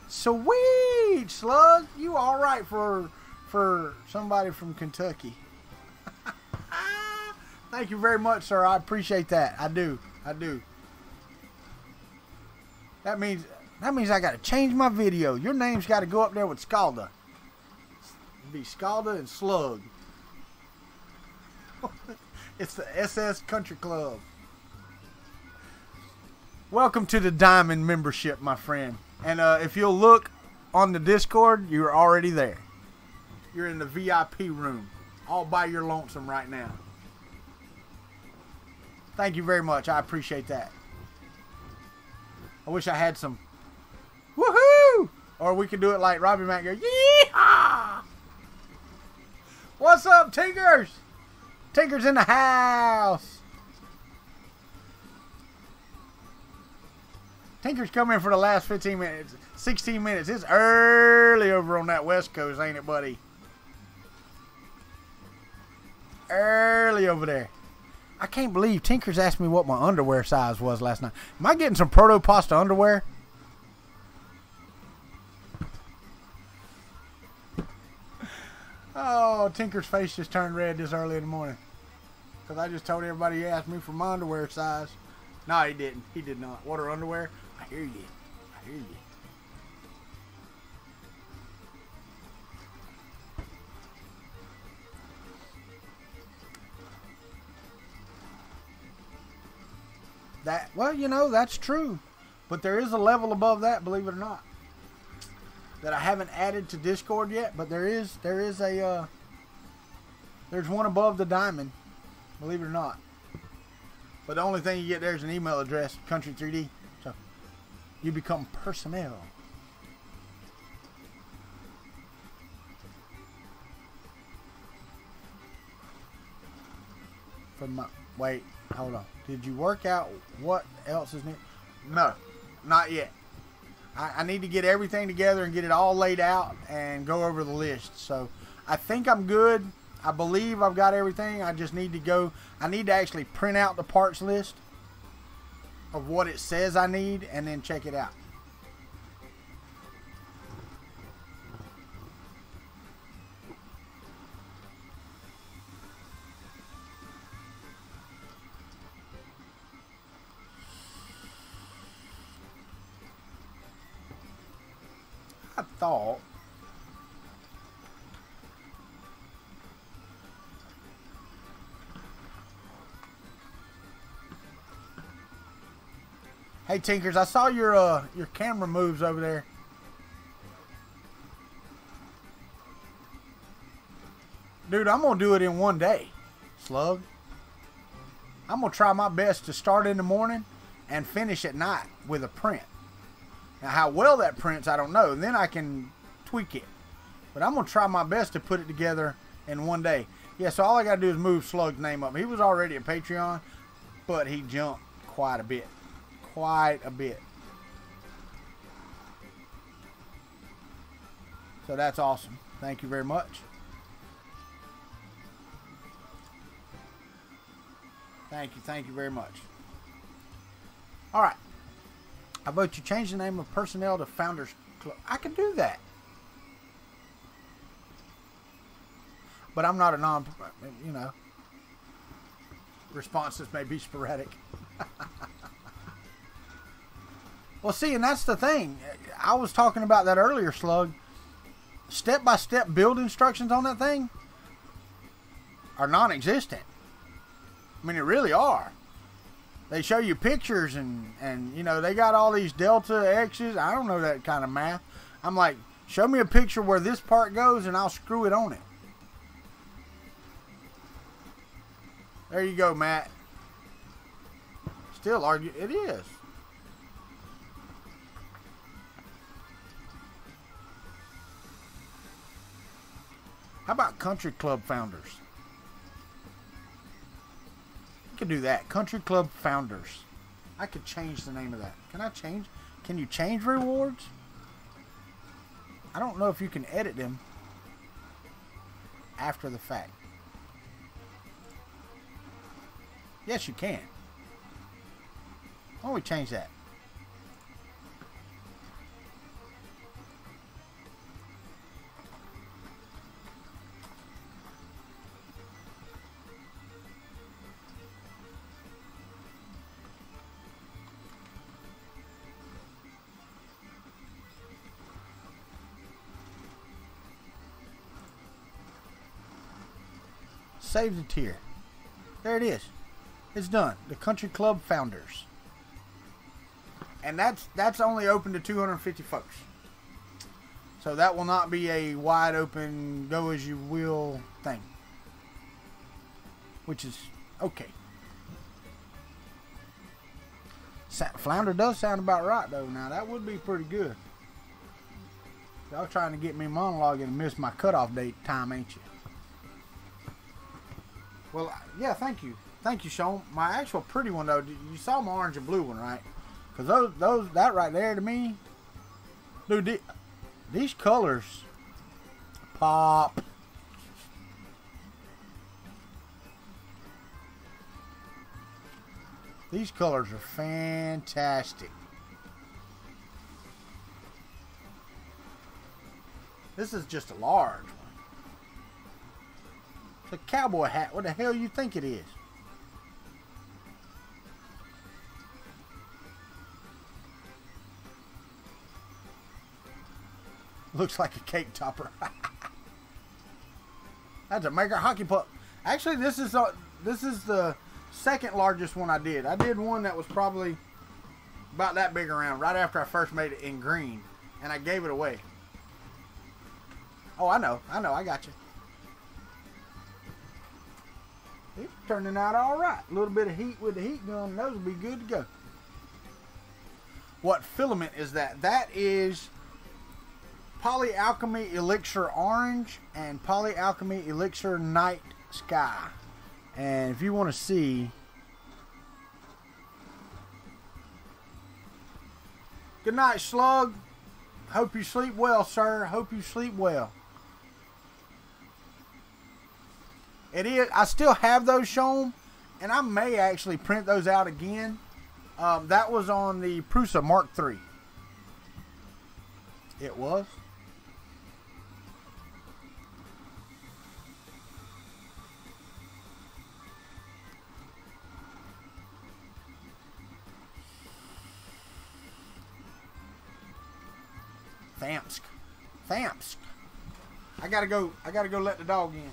Sweet, Slug. You alright for somebody from Kentucky. Thank you very much, sir. I appreciate that. I do. That means I gotta change my video. Your name's gotta go up there with Scalda. It'd be Scalda and Slug. It's the SS Country Club. Welcome to the Diamond membership, my friend. And if you'll look on the Discord, you're already there. You're in the VIP room, all by your lonesome right now. Thank you very much. I appreciate that. I wish I had some woohoo! Or we could do it like Robbie Mac go, yeehaw! What's up, Tinkers? Tinker's in the house. Tinker's come in for the last 15 minutes, 16 minutes. It's early over on that West Coast, ain't it, buddy? Early over there. I can't believe Tinker's asked me what my underwear size was last night. Am I getting some proto pasta underwear? Oh, Tinker's face just turned red this early in the morning. Because I just told everybody he asked me for my underwear size. No, he didn't. He did not. What are underwear? I hear you. I hear you. That, well, you know, that's true. But there is a level above that, believe it or not, that I haven't added to Discord yet. But there's one above the diamond, believe it or not. But the only thing you get there is an email address, Kuntry3D. So you become personnel. From my, wait, hold on. Did you work out what else is new? No, not yet. I need to get everything together and get it all laid out and go over the list. So I think I'm good. I believe I've got everything. I just need to go. I need to actually print out the parts list of what it says I need and then check it out. I thought hey Tinkers, I saw your camera moves over there. Dude, I'm gonna do it in one day, Slug. I'm gonna try my best to start in the morning and finish at night with a print. Now, how well that prints, I don't know. And then I can tweak it. But I'm going to try my best to put it together in one day. Yeah, so all I got to do is move Slug's name up. He was already a Patreon, but he jumped quite a bit. Quite a bit. So that's awesome. Thank you very much. Thank you very much. All right. How about you change the name of personnel to Founders Club? I can do that. But I'm not a responses may be sporadic. Well, see, and that's the thing. I was talking about that earlier, Slug. Step-by-step build instructions on that thing are non-existent. I mean, they really are. They show you pictures and you know, they got all these delta X's. I don't know that kind of math. I'm like, show me a picture where this part goes and I'll screw it on it. There you go, Matt. Still argue. It is. How about Country Club Founders? You can do that. Country Club Founders. I could change the name of that. Can I change? Can you change rewards? I don't know if you can edit them after the fact. Yes, you can. Why don't we change that? Save the tier. There it is. It's done. The Country Club Founders. And that's only open to 250 folks. So that will not be a wide open, go as you will thing. Which is okay. Flounder does sound about right, though. Now, that would be pretty good. Y'all trying to get me monologuing and miss my cutoff date time, ain't you? Well, yeah, thank you. Thank you, Sean. My actual pretty one, though, you saw my orange and blue one, right? Because that right there to me, dude, these colors pop. These colors are fantastic. This is just a large one. It's a cowboy hat. What the hell you think it is? Looks like a cake topper. That's a maker hockey puck. Actually, this is the second largest one I did. I did one that was probably about that big around right after I first made it in green, and I gave it away. Oh, I know, I got you. It's turning out all right. A little bit of heat with the heat gun, and those will be good to go. What filament is that? That is Polyalchemy Elixir Orange and Polyalchemy Elixir Night Sky. And if you want to see, good night, Slug. Hope you sleep well, sir. Hope you sleep well. It is. I still have those shown, and I may actually print those out again. That was on the Prusa Mark III. It was. Thamsk. I gotta go let the dog in.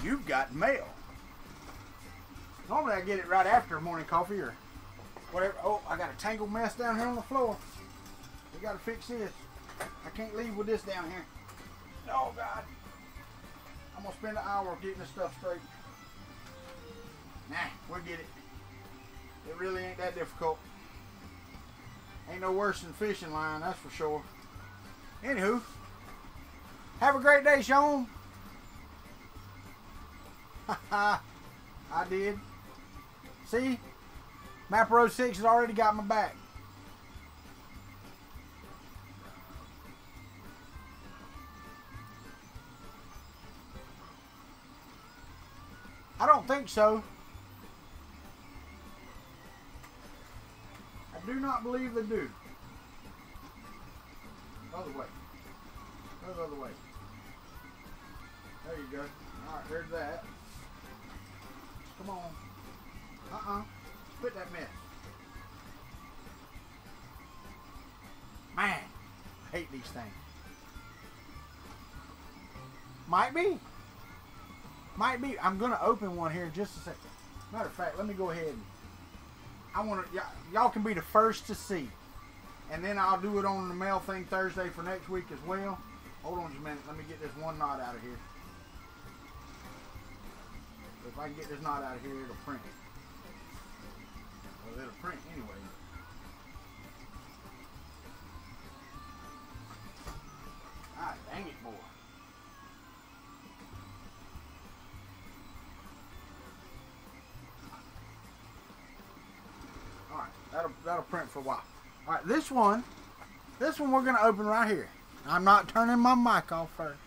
You've got mail. Normally I get it right after morning coffee or whatever. Oh, I got a tangled mess down here on the floor. We got to fix this. I can't leave with this down here. Oh, God. I'm going to spend an hour getting this stuff straight. Nah, we'll get it. It really ain't that difficult. Ain't no worse than fishing line, that's for sure. Anywho, have a great day, Sean. I did. See? Mapper 06 has already got my back. I don't think so. I do not believe they do. Other way. Go the other way. There you go. Alright, there's that. Come on. Quit that mess. Man, I hate these things. Might be. I'm going to open one here in just a second. Matter of fact, let me go ahead and I want to, y'all can be the first to see. And then I'll do it on the mail thing Thursday for next week as well. Hold on just a minute. Let me get this one knot out of here. If I can get this knot out of here, it'll print. Well, it'll print anyway. Ah, dang it, boy. Alright, that'll print for a while. Alright, this one we're going to open right here. I'm not turning my mic off first.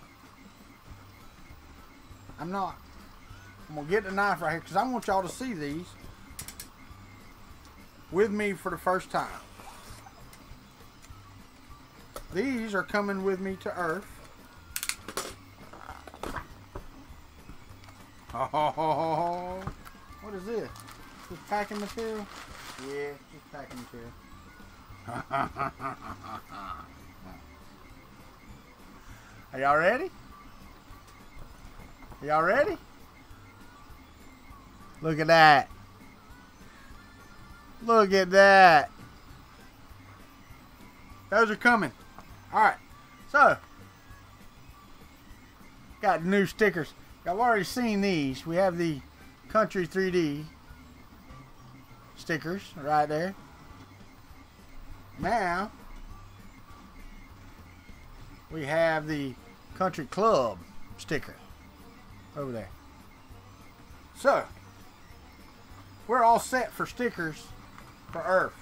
I'm not. I'm going to get the knife right here because I want y'all to see these with me for the first time. These are coming with me to Earth. Oh, what is this? Just packing material? Yeah, just packing material. Are y'all ready? Y'all ready? Look at that. Look at that. Those are coming. Alright. So, got new stickers. Y'all already seen these. We have the Kuntry 3D stickers right there. Now, we have the Country Club sticker over there. So, we're all set for stickers for Earth.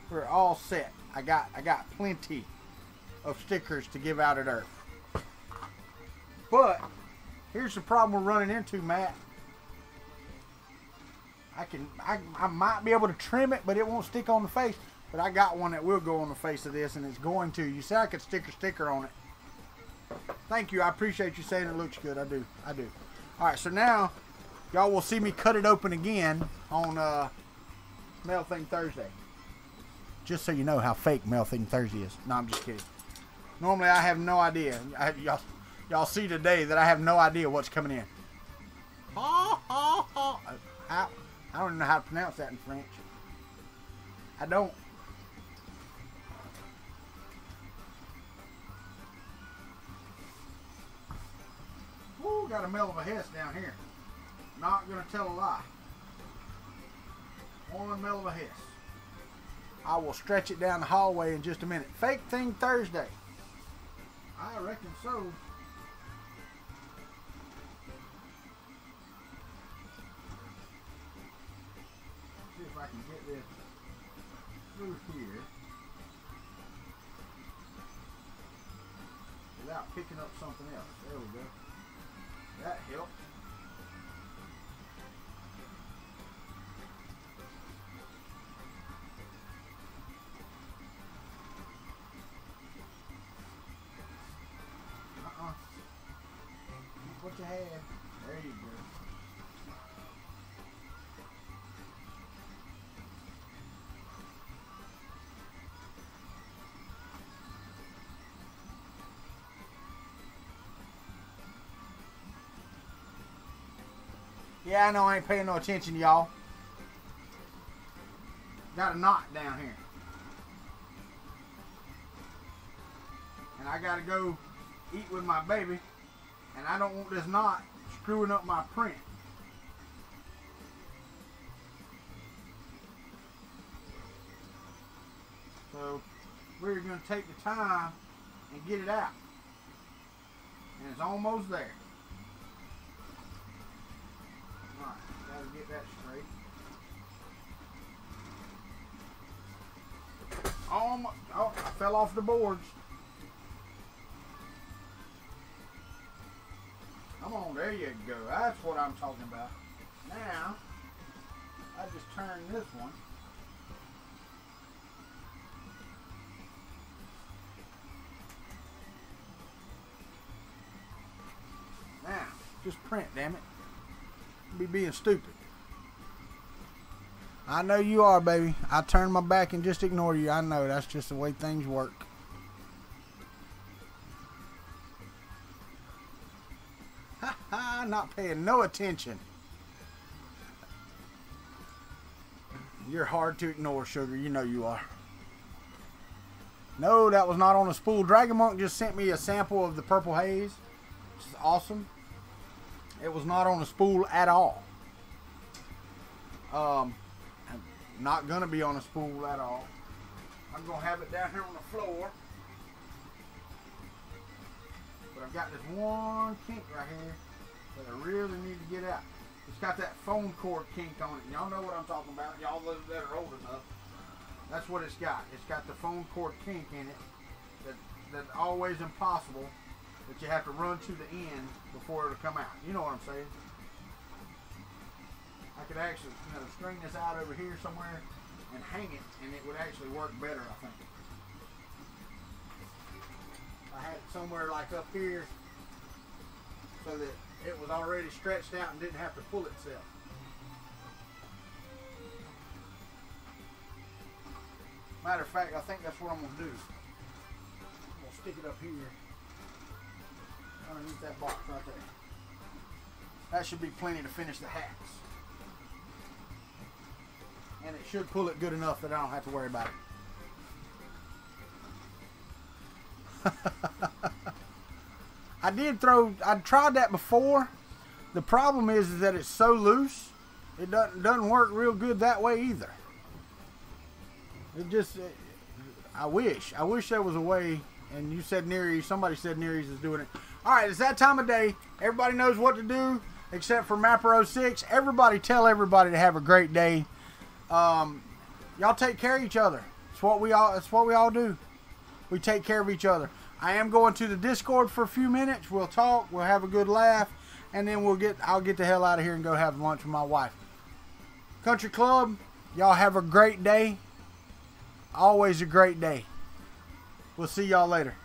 We're all set. I got plenty of stickers to give out at Earth. But here's the problem we're running into, Matt. I might be able to trim it, but it won't stick on the face. But I got one that will go on the face of this, and it's going to. You said I could stick a sticker on it. Thank you. I appreciate you saying it looks good. I do. I do. All right, so now y'all will see me cut it open again on Mail Thing Thursday. Just so you know how fake Mail Thing Thursday is. No, I'm just kidding. Normally, I have no idea. Y'all see today that I have no idea what's coming in. I don't even know how to pronounce that in French. I don't. Ooh, got a mell of a Hess down here. Not gonna tell a lie. One mell of a Hess. I will stretch it down the hallway in just a minute. Fake Thing Thursday. I reckon so. See if I can get this through here without picking up something else. There we go. That helped. Keep what you have. There you go. Yeah, I know I ain't paying no attention to y'all. Got a knot down here. And I gotta go eat with my baby. And I don't want this knot screwing up my print. So we're gonna take the time and get it out. And it's almost there. Alright, gotta get that straight. Almost, oh, I fell off the boards. Come on, there you go. That's what I'm talking about. Now, I just turn this one. Now, just print, damn it. Be being stupid. I know you are, baby. I turn my back and just ignore you. I know that's just the way things work. Ha ha, not paying no attention. You're hard to ignore, sugar. You know you are. No, that was not on a spool. Dragon Monk just sent me a sample of the Purple Haze, which is awesome. It was not on a spool at all. I'm not gonna be on a spool at all. I'm gonna have it down here on the floor. But I've got this one kink right here that I really need to get out. It's got that phone cord kink on it. Y'all know what I'm talking about. Y'all that are old enough. That's what it's got. It's got the phone cord kink in it. That's always impossible. That you have to run to the end before it'll come out. You know what I'm saying? I could actually, string this out over here somewhere and hang it, and it would actually work better, I think. I had it somewhere like up here so that it was already stretched out and didn't have to pull itself. Matter of fact, I think that's what I'm going to do. I'm going to stick it up here underneath that box right there. That should be plenty to finish the hats. And it should pull it good enough that I don't have to worry about it. I tried that before. The problem is that it's so loose, it doesn't work real good that way either. I wish there was a way, and you said Nerees, somebody said Nerees is doing it. Alright, it's that time of day. Everybody knows what to do, except for Mapper06. Everybody tell everybody to have a great day. Y'all take care of each other. It's what we all do. We take care of each other. I am going to the Discord for a few minutes. We'll talk, we'll have a good laugh, and then I'll get the hell out of here and go have lunch with my wife. Country Club, y'all have a great day. always a great day. We'll see y'all later.